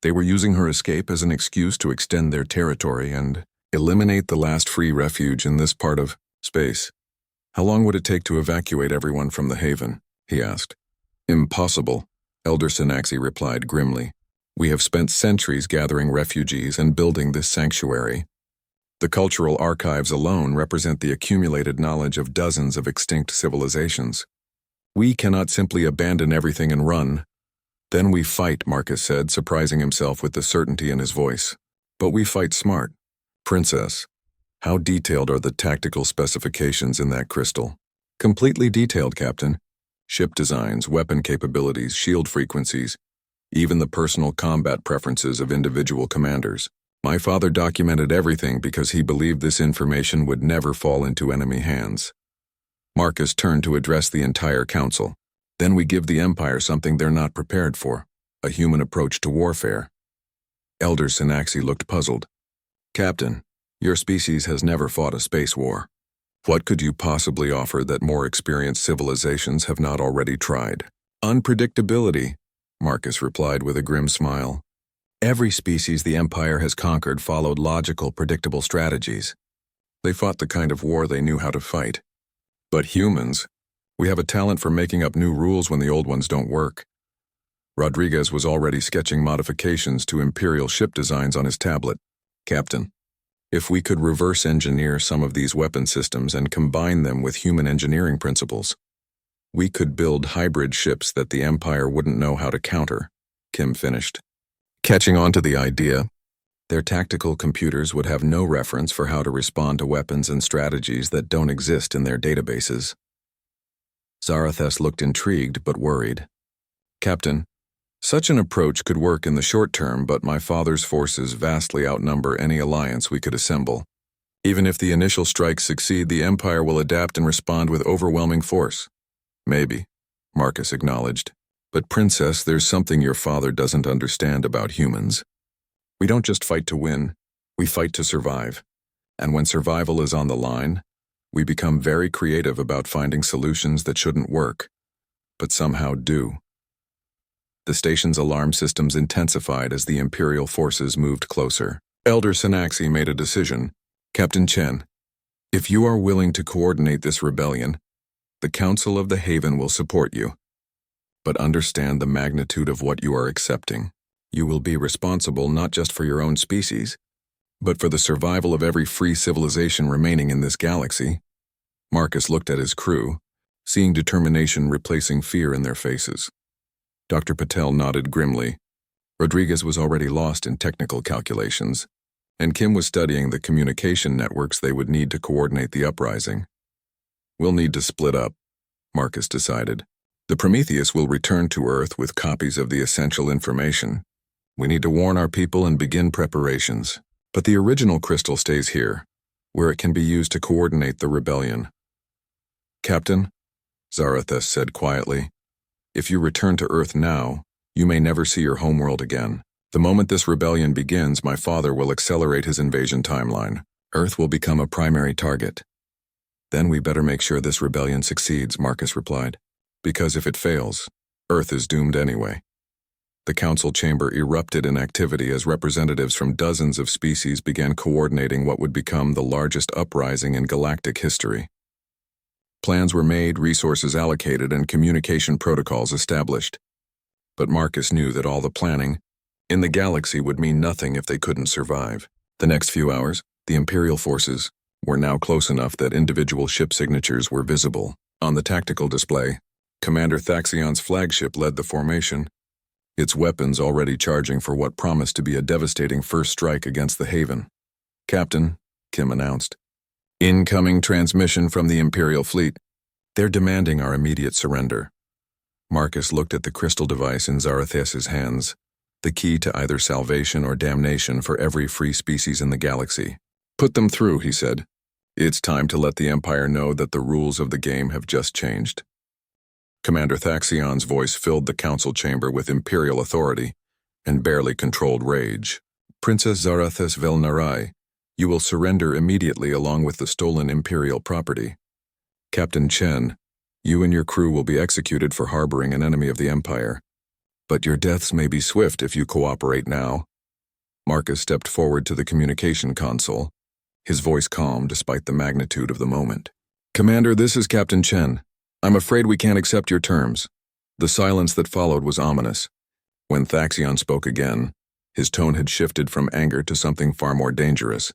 They were using her escape as an excuse to extend their territory and eliminate the last free refuge in this part of space. How long would it take to evacuate everyone from the Haven? He asked. Impossible, Elder Synaxi replied grimly. We have spent centuries gathering refugees and building this sanctuary. The cultural archives alone represent the accumulated knowledge of dozens of extinct civilizations. We cannot simply abandon everything and run. Then we fight, Marcus said, surprising himself with the certainty in his voice. But we fight smart. Princess, how detailed are the tactical specifications in that crystal? Completely detailed, Captain. Ship designs, weapon capabilities, shield frequencies, even the personal combat preferences of individual commanders. My father documented everything because he believed this information would never fall into enemy hands. Marcus turned to address the entire council. Then we give the Empire something they're not prepared for, a human approach to warfare. Elder Synaxi looked puzzled. Captain, your species has never fought a space war. What could you possibly offer that more experienced civilizations have not already tried? Unpredictability, Marcus replied with a grim smile. Every species the Empire has conquered followed logical, predictable strategies. They fought the kind of war they knew how to fight. But humans, we have a talent for making up new rules when the old ones don't work. Rodriguez was already sketching modifications to Imperial ship designs on his tablet. Captain, if we could reverse engineer some of these weapon systems and combine them with human engineering principles, we could build hybrid ships that the Empire wouldn't know how to counter, Kim finished. Catching on to the idea, their tactical computers would have no reference for how to respond to weapons and strategies that don't exist in their databases. Zarathes looked intrigued but worried. Captain, such an approach could work in the short term, but my father's forces vastly outnumber any alliance we could assemble. Even if the initial strikes succeed, the Empire will adapt and respond with overwhelming force. Maybe, Marcus acknowledged. But Princess, there's something your father doesn't understand about humans. We don't just fight to win, we fight to survive. And when survival is on the line, we become very creative about finding solutions that shouldn't work, but somehow do. The station's alarm systems intensified as the Imperial forces moved closer. Elder Synaxi made a decision. Captain Chen, if you are willing to coordinate this rebellion, the Council of the Haven will support you. But understand the magnitude of what you are accepting. You will be responsible not just for your own species, but for the survival of every free civilization remaining in this galaxy. Marcus looked at his crew, seeing determination replacing fear in their faces. Dr. Patel nodded grimly. Rodriguez was already lost in technical calculations, and Kim was studying the communication networks they would need to coordinate the uprising. We'll need to split up, Marcus decided. The Prometheus will return to Earth with copies of the essential information. We need to warn our people and begin preparations. But the original crystal stays here, where it can be used to coordinate the rebellion. Captain, Zarathus said quietly, if you return to Earth now, you may never see your homeworld again. The moment this rebellion begins, my father will accelerate his invasion timeline. Earth will become a primary target. Then we better make sure this rebellion succeeds, Marcus replied. Because if it fails, Earth is doomed anyway. The council chamber erupted in activity as representatives from dozens of species began coordinating what would become the largest uprising in galactic history. Plans were made, resources allocated, and communication protocols established. But Marcus knew that all the planning in the galaxy would mean nothing if they couldn't survive. The next few hours, the Imperial forces were now close enough that individual ship signatures were visible. On the tactical display, Commander Thaxion's flagship led the formation, its weapons already charging for what promised to be a devastating first strike against the Haven. Captain, Kim announced, incoming transmission from the Imperial fleet. They're demanding our immediate surrender. Marcus looked at the crystal device in Zarathus's hands, the key to either salvation or damnation for every free species in the galaxy. Put them through, he said. It's time to let the Empire know that the rules of the game have just changed. Commander Thaxion's voice filled the council chamber with Imperial authority and barely controlled rage. Princess Zarathus Velnarai, you will surrender immediately along with the stolen Imperial property. Captain Chen, you and your crew will be executed for harboring an enemy of the Empire. But your deaths may be swift if you cooperate now. Marcus stepped forward to the communication console, his voice calm despite the magnitude of the moment. Commander, this is Captain Chen. I'm afraid we can't accept your terms. The silence that followed was ominous. When Thaxion spoke again, his tone had shifted from anger to something far more dangerous: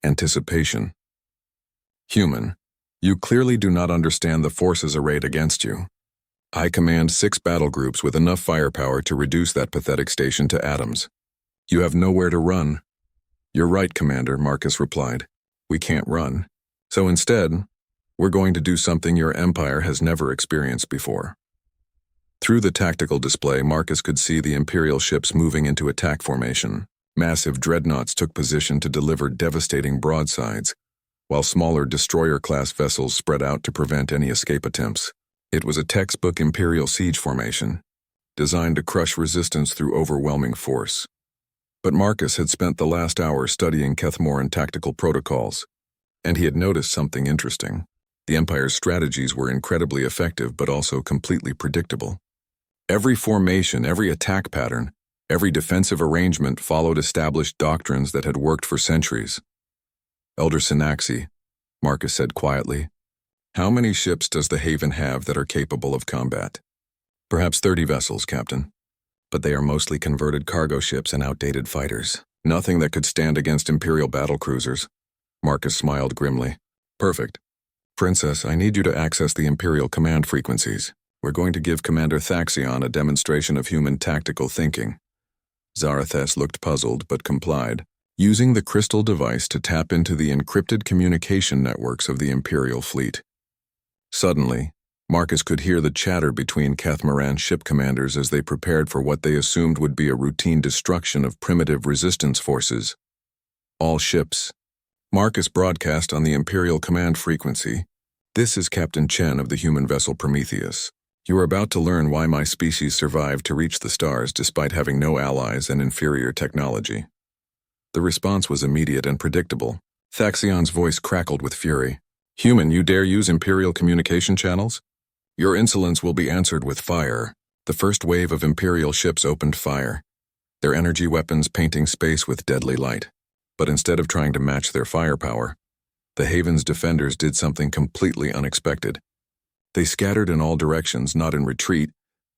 anticipation. Human, you clearly do not understand the forces arrayed against you. I command 6 battle groups with enough firepower to reduce that pathetic station to atoms. You have nowhere to run. You're right, Commander, Marcus replied. We can't run. So instead, we're going to do something your empire has never experienced before. Through the tactical display, Marcus could see the Imperial ships moving into attack formation. Massive dreadnoughts took position to deliver devastating broadsides, while smaller destroyer-class vessels spread out to prevent any escape attempts. It was a textbook Imperial siege formation, designed to crush resistance through overwhelming force. But Marcus had spent the last hour studying Kethmoran tactical protocols, and he had noticed something interesting. The Empire's strategies were incredibly effective but also completely predictable. Every formation, every attack pattern, every defensive arrangement followed established doctrines that had worked for centuries. Elder Synaxi, Marcus said quietly, how many ships does the Haven have that are capable of combat? Perhaps 30 vessels, Captain. But they are mostly converted cargo ships and outdated fighters. Nothing that could stand against Imperial battlecruisers. Marcus smiled grimly. Perfect. Princess, I need you to access the Imperial command frequencies. We're going to give Commander Thaxion a demonstration of human tactical thinking. Zarathus looked puzzled but complied, using the crystal device to tap into the encrypted communication networks of the Imperial fleet. Suddenly, Marcus could hear the chatter between Kethmoran ship commanders as they prepared for what they assumed would be a routine destruction of primitive resistance forces. All ships. Marcus broadcast on the Imperial command frequency. This is Captain Chen of the human vessel Prometheus. You are about to learn why my species survived to reach the stars despite having no allies and inferior technology. The response was immediate and predictable. Thaxion's voice crackled with fury. Human, you dare use Imperial communication channels? Your insolence will be answered with fire. The first wave of Imperial ships opened fire, their energy weapons painting space with deadly light. But instead of trying to match their firepower, the Haven's defenders did something completely unexpected. They scattered in all directions, not in retreat,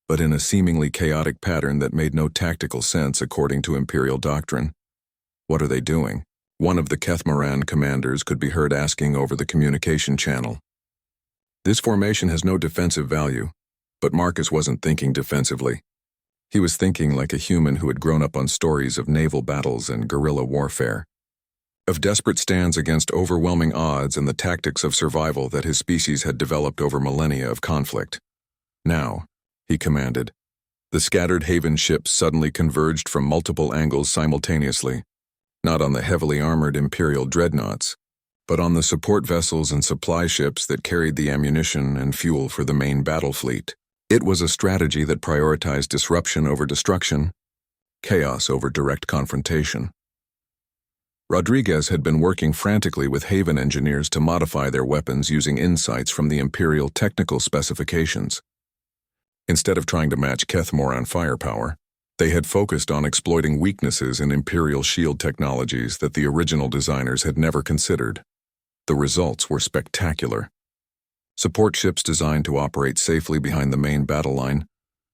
but in a seemingly chaotic pattern that made no tactical sense according to Imperial doctrine. What are they doing? One of the Kethmoran commanders could be heard asking over the communication channel. This formation has no defensive value, but Marcus wasn't thinking defensively. He was thinking like a human who had grown up on stories of naval battles and guerrilla warfare, of desperate stands against overwhelming odds and the tactics of survival that his species had developed over millennia of conflict. Now, he commanded. The scattered Haven ships suddenly converged from multiple angles simultaneously, not on the heavily armored Imperial dreadnoughts, but on the support vessels and supply ships that carried the ammunition and fuel for the main battle fleet. It was a strategy that prioritized disruption over destruction, chaos over direct confrontation. Rodriguez had been working frantically with Haven engineers to modify their weapons using insights from the Imperial technical specifications. Instead of trying to match Kethmore on firepower, they had focused on exploiting weaknesses in Imperial shield technologies that the original designers had never considered. The results were spectacular. Support ships designed to operate safely behind the main battle line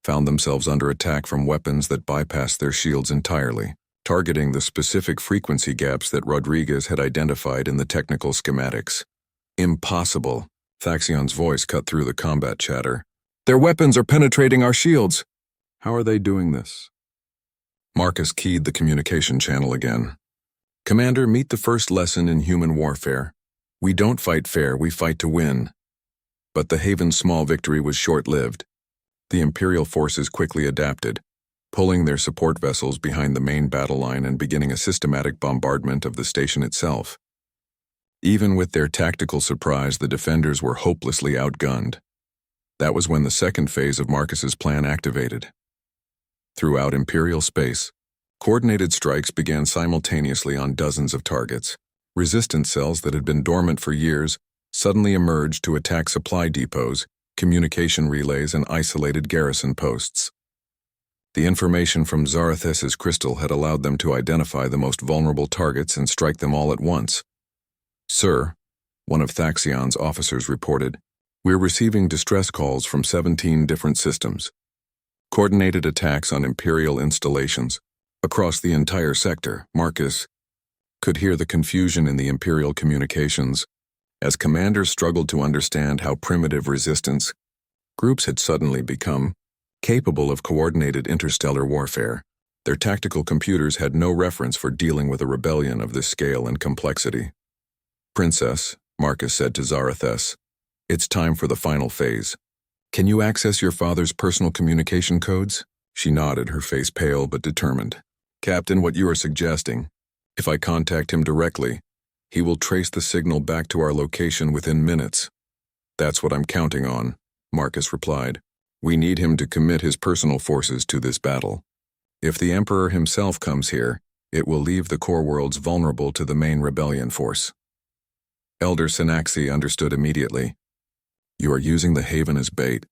found themselves under attack from weapons that bypassed their shields entirely, targeting the specific frequency gaps that Rodriguez had identified in the technical schematics. Impossible, Thaxion's voice cut through the combat chatter. Their weapons are penetrating our shields. How are they doing this? Marcus keyed the communication channel again. Commander, meet the first lesson in human warfare. We don't fight fair, we fight to win. But the Haven's small victory was short-lived. The Imperial forces quickly adapted, pulling their support vessels behind the main battle line and beginning a systematic bombardment of the station itself. Even with their tactical surprise, the defenders were hopelessly outgunned. That was when the second phase of Marcus's plan activated. Throughout Imperial space, coordinated strikes began simultaneously on dozens of targets. Resistance cells that had been dormant for years suddenly emerged to attack supply depots, communication relays, and isolated garrison posts. The information from Zarathus's crystal had allowed them to identify the most vulnerable targets and strike them all at once. Sir, one of Thaxion's officers reported, we're receiving distress calls from 17 different systems. Coordinated attacks on Imperial installations across the entire sector. Marcus could hear the confusion in the Imperial communications as commanders struggled to understand how primitive resistance groups had suddenly become capable of coordinated interstellar warfare. Their tactical computers had no reference for dealing with a rebellion of this scale and complexity. Princess, Marcus said to Zarathus, it's time for the final phase. Can you access your father's personal communication codes? She nodded, her face pale but determined. Captain, what you are suggesting, if I contact him directly, he will trace the signal back to our location within minutes. That's what I'm counting on, Marcus replied. We need him to commit his personal forces to this battle. If the Emperor himself comes here, it will leave the core worlds vulnerable to the main rebellion force. Elder Synaxi understood immediately. You are using the Haven as bait,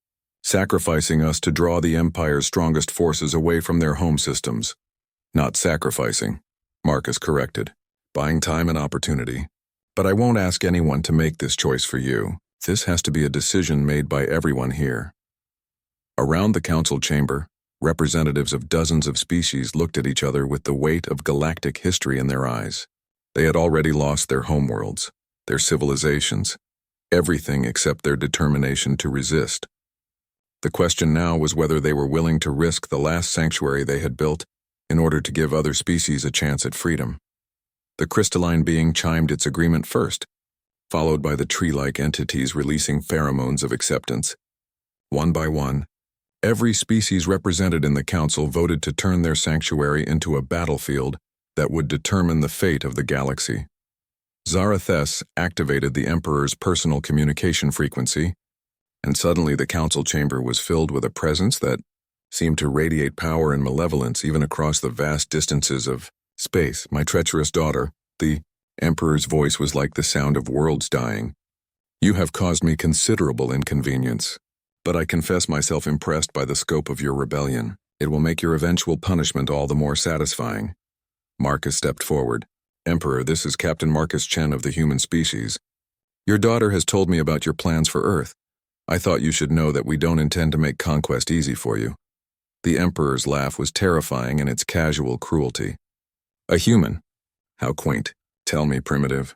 sacrificing us to draw the Empire's strongest forces away from their home systems. Not sacrificing, Marcus corrected, buying time and opportunity. But I won't ask anyone to make this choice for you. This has to be a decision made by everyone here. Around the council chamber, representatives of dozens of species looked at each other with the weight of galactic history in their eyes. They had already lost their homeworlds, their civilizations, everything except their determination to resist. The question now was whether they were willing to risk the last sanctuary they had built in order to give other species a chance at freedom. The crystalline being chimed its agreement first, followed by the tree-like entities releasing pheromones of acceptance. One by one, every species represented in the council voted to turn their sanctuary into a battlefield that would determine the fate of the galaxy. Zarathus activated the Emperor's personal communication frequency, and suddenly the council chamber was filled with a presence that seemed to radiate power and malevolence even across the vast distances of space. My treacherous daughter, the Emperor's voice was like the sound of worlds dying. You have caused me considerable inconvenience, but I confess myself impressed by the scope of your rebellion. It will make your eventual punishment all the more satisfying. Marcus stepped forward. Emperor, this is Captain Marcus Chen of the human species. Your daughter has told me about your plans for Earth. I thought you should know that we don't intend to make conquest easy for you. The Emperor's laugh was terrifying in its casual cruelty. A human? How quaint. Tell me, Primitive,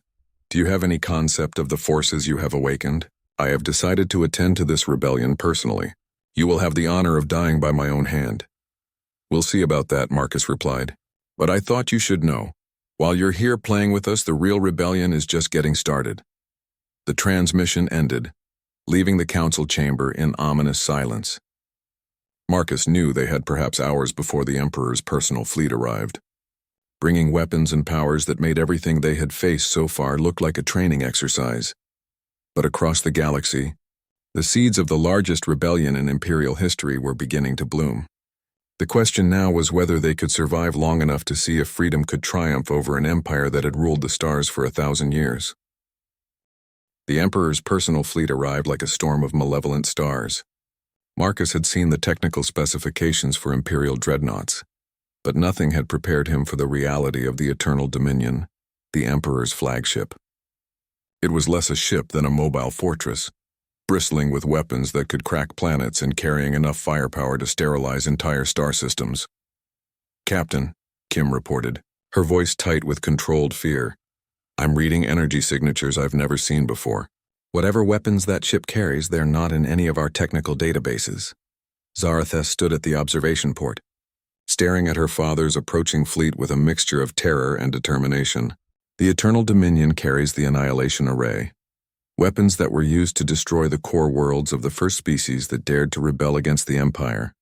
do you have any concept of the forces you have awakened? I have decided to attend to this rebellion personally. You will have the honor of dying by my own hand. We'll see about that, Marcus replied. But I thought you should know. While you're here playing with us, the real rebellion is just getting started. The transmission ended, leaving the council chamber in ominous silence. Marcus knew they had perhaps hours before the Emperor's personal fleet arrived, bringing weapons and powers that made everything they had faced so far look like a training exercise. But across the galaxy, the seeds of the largest rebellion in Imperial history were beginning to bloom. The question now was whether they could survive long enough to see if freedom could triumph over an empire that had ruled the stars for 1,000 years. The Emperor's personal fleet arrived like a storm of malevolent stars. Marcus had seen the technical specifications for Imperial dreadnoughts, but nothing had prepared him for the reality of the Eternal Dominion, the Emperor's flagship. It was less a ship than a mobile fortress, bristling with weapons that could crack planets and carrying enough firepower to sterilize entire star systems. "Captain," Kim reported, her voice tight with controlled fear, "I'm reading energy signatures I've never seen before. Whatever weapons that ship carries, they're not in any of our technical databases." Zarathes stood at the observation port, staring at her father's approaching fleet with a mixture of terror and determination. The Eternal Dominion carries the Annihilation Array, weapons that were used to destroy the core worlds of the first species that dared to rebel against the Empire.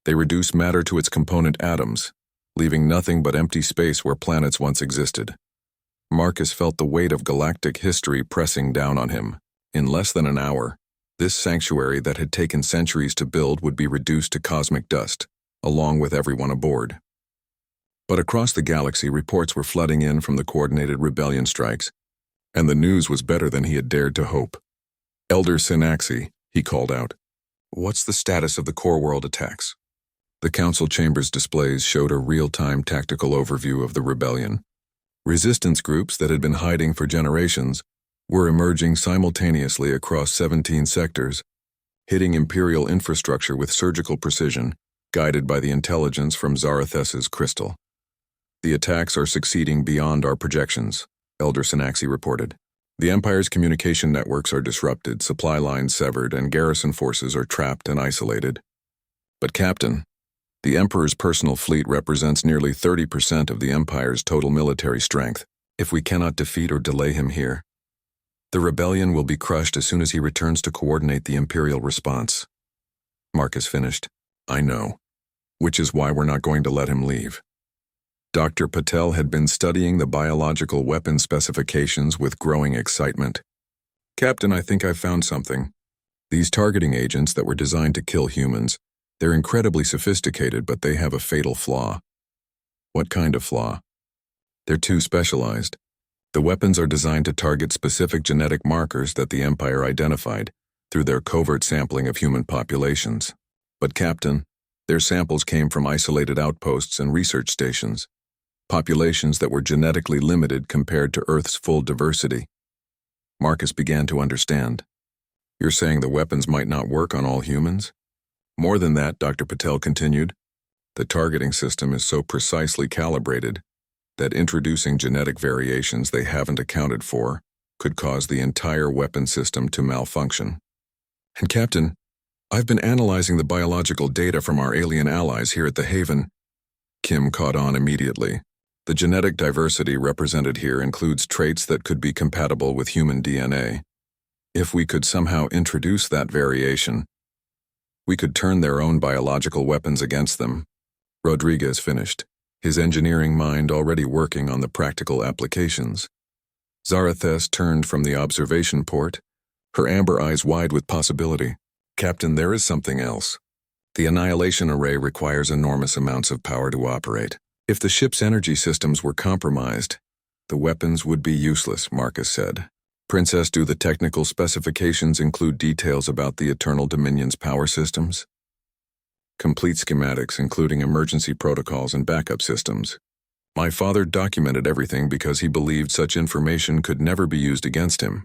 They reduce matter to its component atoms, leaving nothing but empty space where planets once existed. Marcus felt the weight of galactic history pressing down on him. In less than an hour, this sanctuary that had taken centuries to build would be reduced to cosmic dust, along with everyone aboard. But across the galaxy, reports were flooding in from the coordinated rebellion strikes, and the news was better than he had dared to hope. "Elder Synaxi," he called out, "what's the status of the core world attacks?" The council chamber's displays showed a real-time tactical overview of the rebellion. Resistance groups that had been hiding for generations were emerging simultaneously across 17 sectors, hitting Imperial infrastructure with surgical precision, guided by the intelligence from Zarathes's crystal. "The attacks are succeeding beyond our projections," Elder Synaxi reported. "The Empire's communication networks are disrupted, supply lines severed, and garrison forces are trapped and isolated. But Captain, the Emperor's personal fleet represents nearly 30% of the Empire's total military strength. If we cannot defeat or delay him here, the rebellion will be crushed as soon as he returns to coordinate the Imperial response." Marcus finished. "I know. Which is why we're not going to let him leave." Dr. Patel had been studying the biological weapon specifications with growing excitement. "Captain, I think I've found something. These targeting agents that were designed to kill humans, they're incredibly sophisticated, but they have a fatal flaw." "What kind of flaw?" "They're too specialized. The weapons are designed to target specific genetic markers that the Empire identified through their covert sampling of human populations. But Captain, their samples came from isolated outposts and research stations, populations that were genetically limited compared to Earth's full diversity." Marcus began to understand. "You're saying the weapons might not work on all humans?" "More than that," Dr. Patel continued. "The targeting system is so precisely calibrated that introducing genetic variations they haven't accounted for could cause the entire weapon system to malfunction. And Captain, I've been analyzing the biological data from our alien allies here at the Haven." Kim caught on immediately. "The genetic diversity represented here includes traits that could be compatible with human DNA. If we could somehow introduce that variation, we could turn their own biological weapons against them." Rodriguez finished, his engineering mind already working on the practical applications. Zarathes turned from the observation port, her amber eyes wide with possibility. "Captain, there is something else. The Annihilation Array requires enormous amounts of power to operate. If the ship's energy systems were compromised, the weapons would be useless," Marcus said. "Princess, do the technical specifications include details about the Eternal Dominion's power systems?" "Complete schematics, including emergency protocols and backup systems. My father documented everything because he believed such information could never be used against him.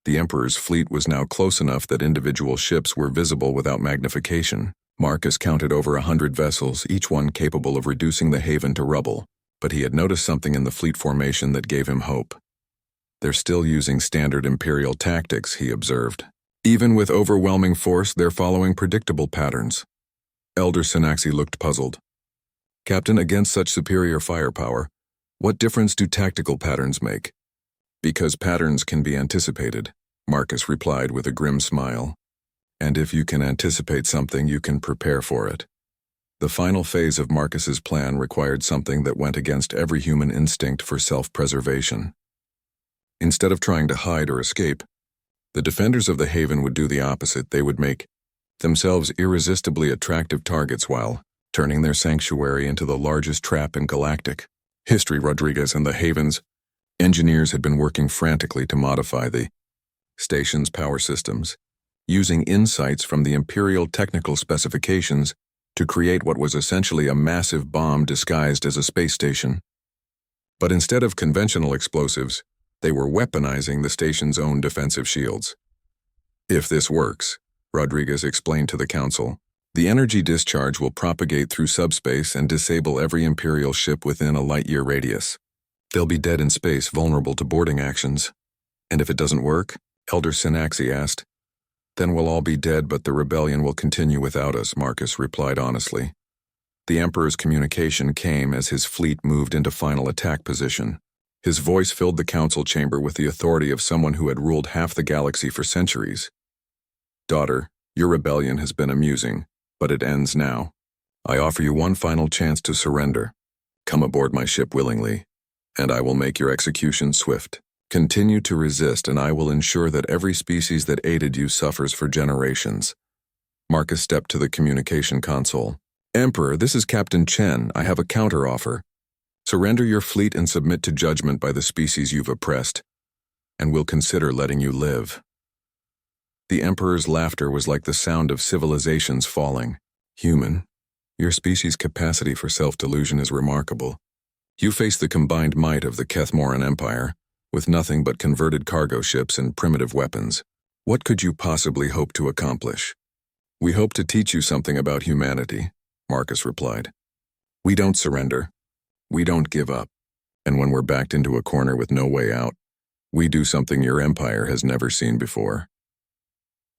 The Emperor's fleet was now close enough that individual ships were visible without magnification. Marcus counted over 100 vessels, each one capable of reducing the Haven to rubble, but he had noticed something in the fleet formation that gave him hope. "They're still using standard Imperial tactics," he observed. "Even with overwhelming force, they're following predictable patterns." Elder Synaxi looked puzzled. "Captain, against such superior firepower, what difference do tactical patterns make?" "Because patterns can be anticipated," Marcus replied with a grim smile. And if you can anticipate something, you can prepare for it. The final phase of Marcus's plan required something that went against every human instinct for self-preservation. Instead of trying to hide or escape, the defenders of the haven would do the opposite. They would make themselves irresistibly attractive targets while turning their sanctuary into the largest trap in galactic history. Rodriguez and the haven's engineers had been working frantically to modify the station's power systems, using insights from the Imperial technical specifications to create what was essentially a massive bomb disguised as a space station. But instead of conventional explosives, they were weaponizing the station's own defensive shields. If this works, Rodriguez explained to the Council, the energy discharge will propagate through subspace and disable every Imperial ship within a light-year radius. They'll be dead in space, vulnerable to boarding actions. And if it doesn't work, Elder Synaxi asked, then we'll all be dead, but the rebellion will continue without us, Marcus replied honestly. The Emperor's communication came as his fleet moved into final attack position. His voice filled the council chamber with the authority of someone who had ruled half the galaxy for centuries. Daughter, your rebellion has been amusing, but it ends now. I offer you one final chance to surrender. Come aboard my ship willingly, and I will make your execution swift. Continue to resist, and I will ensure that every species that aided you suffers for generations. Marcus stepped to the communication console. Emperor, this is Captain Chen. I have a counter-offer. Surrender your fleet and submit to judgment by the species you've oppressed, and we'll consider letting you live. The Emperor's laughter was like the sound of civilizations falling. Human, your species' capacity for self-delusion is remarkable. You face the combined might of the Kethmoran Empire, with nothing but converted cargo ships and primitive weapons. What could you possibly hope to accomplish? We hope to teach you something about humanity, Marcus replied. We don't surrender. We don't give up. And when we're backed into a corner with no way out, we do something your empire has never seen before.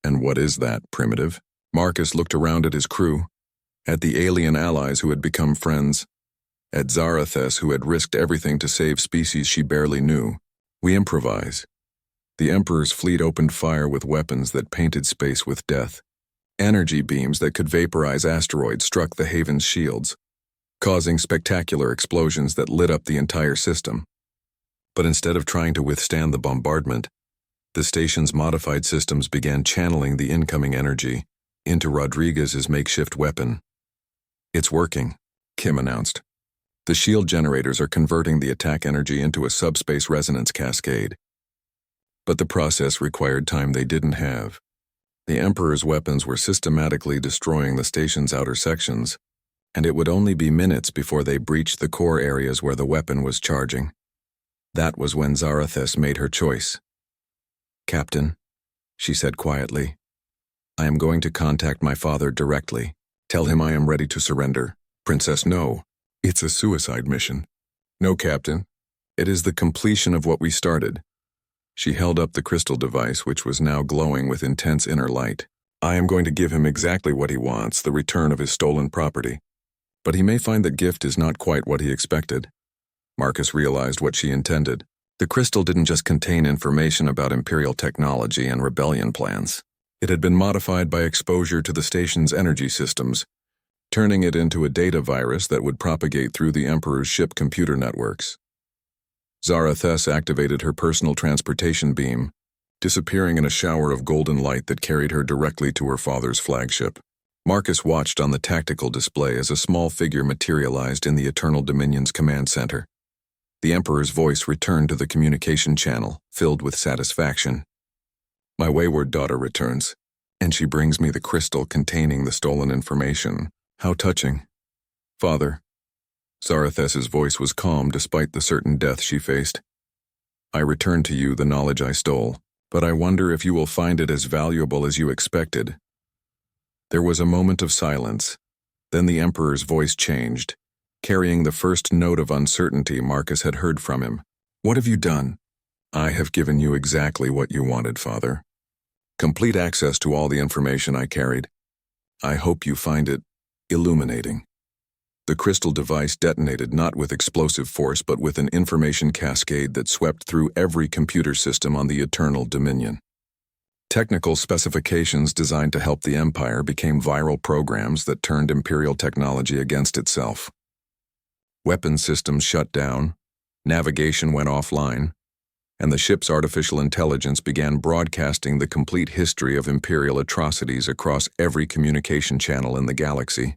And what is that, primitive? Marcus looked around at his crew, at the alien allies who had become friends, at Zarathes who had risked everything to save species she barely knew. We improvise. The Emperor's fleet opened fire with weapons that painted space with death. Energy beams that could vaporize asteroids struck the haven's shields, causing spectacular explosions that lit up the entire system. But instead of trying to withstand the bombardment, the station's modified systems began channeling the incoming energy into Rodriguez's makeshift weapon. It's working, Kim announced. The shield generators are converting the attack energy into a subspace resonance cascade. But the process required time they didn't have. The Emperor's weapons were systematically destroying the station's outer sections, and it would only be minutes before they breached the core areas where the weapon was charging. That was when Zarathes made her choice. Captain, she said quietly, I am going to contact my father directly. Tell him I am ready to surrender. Princess, no. It's a suicide mission. No, Captain. It is the completion of what we started. She held up the crystal device, which was now glowing with intense inner light. I am going to give him exactly what he wants, the return of his stolen property. But he may find that gift is not quite what he expected. Marcus realized what she intended. The crystal didn't just contain information about Imperial technology and rebellion plans. It had been modified by exposure to the station's energy systems, turning it into a data virus that would propagate through the Emperor's ship computer networks. Zarathes activated her personal transportation beam, disappearing in a shower of golden light that carried her directly to her father's flagship. Marcus watched on the tactical display as a small figure materialized in the Eternal Dominion's command center. The Emperor's voice returned to the communication channel, filled with satisfaction. My wayward daughter returns, and she brings me the crystal containing the stolen information. How touching. Father. Zarathes's voice was calm despite the certain death she faced. I return to you the knowledge I stole, but I wonder if you will find it as valuable as you expected. There was a moment of silence. Then the Emperor's voice changed, carrying the first note of uncertainty Marcus had heard from him. What have you done? I have given you exactly what you wanted, Father. Complete access to all the information I carried. I hope you find it illuminating. The crystal device detonated not with explosive force but with an information cascade that swept through every computer system on the Eternal Dominion. Technical specifications designed to help the Empire became viral programs that turned Imperial technology against itself. Weapon systems shut down, navigation went offline, and the ship's artificial intelligence began broadcasting the complete history of Imperial atrocities across every communication channel in the galaxy.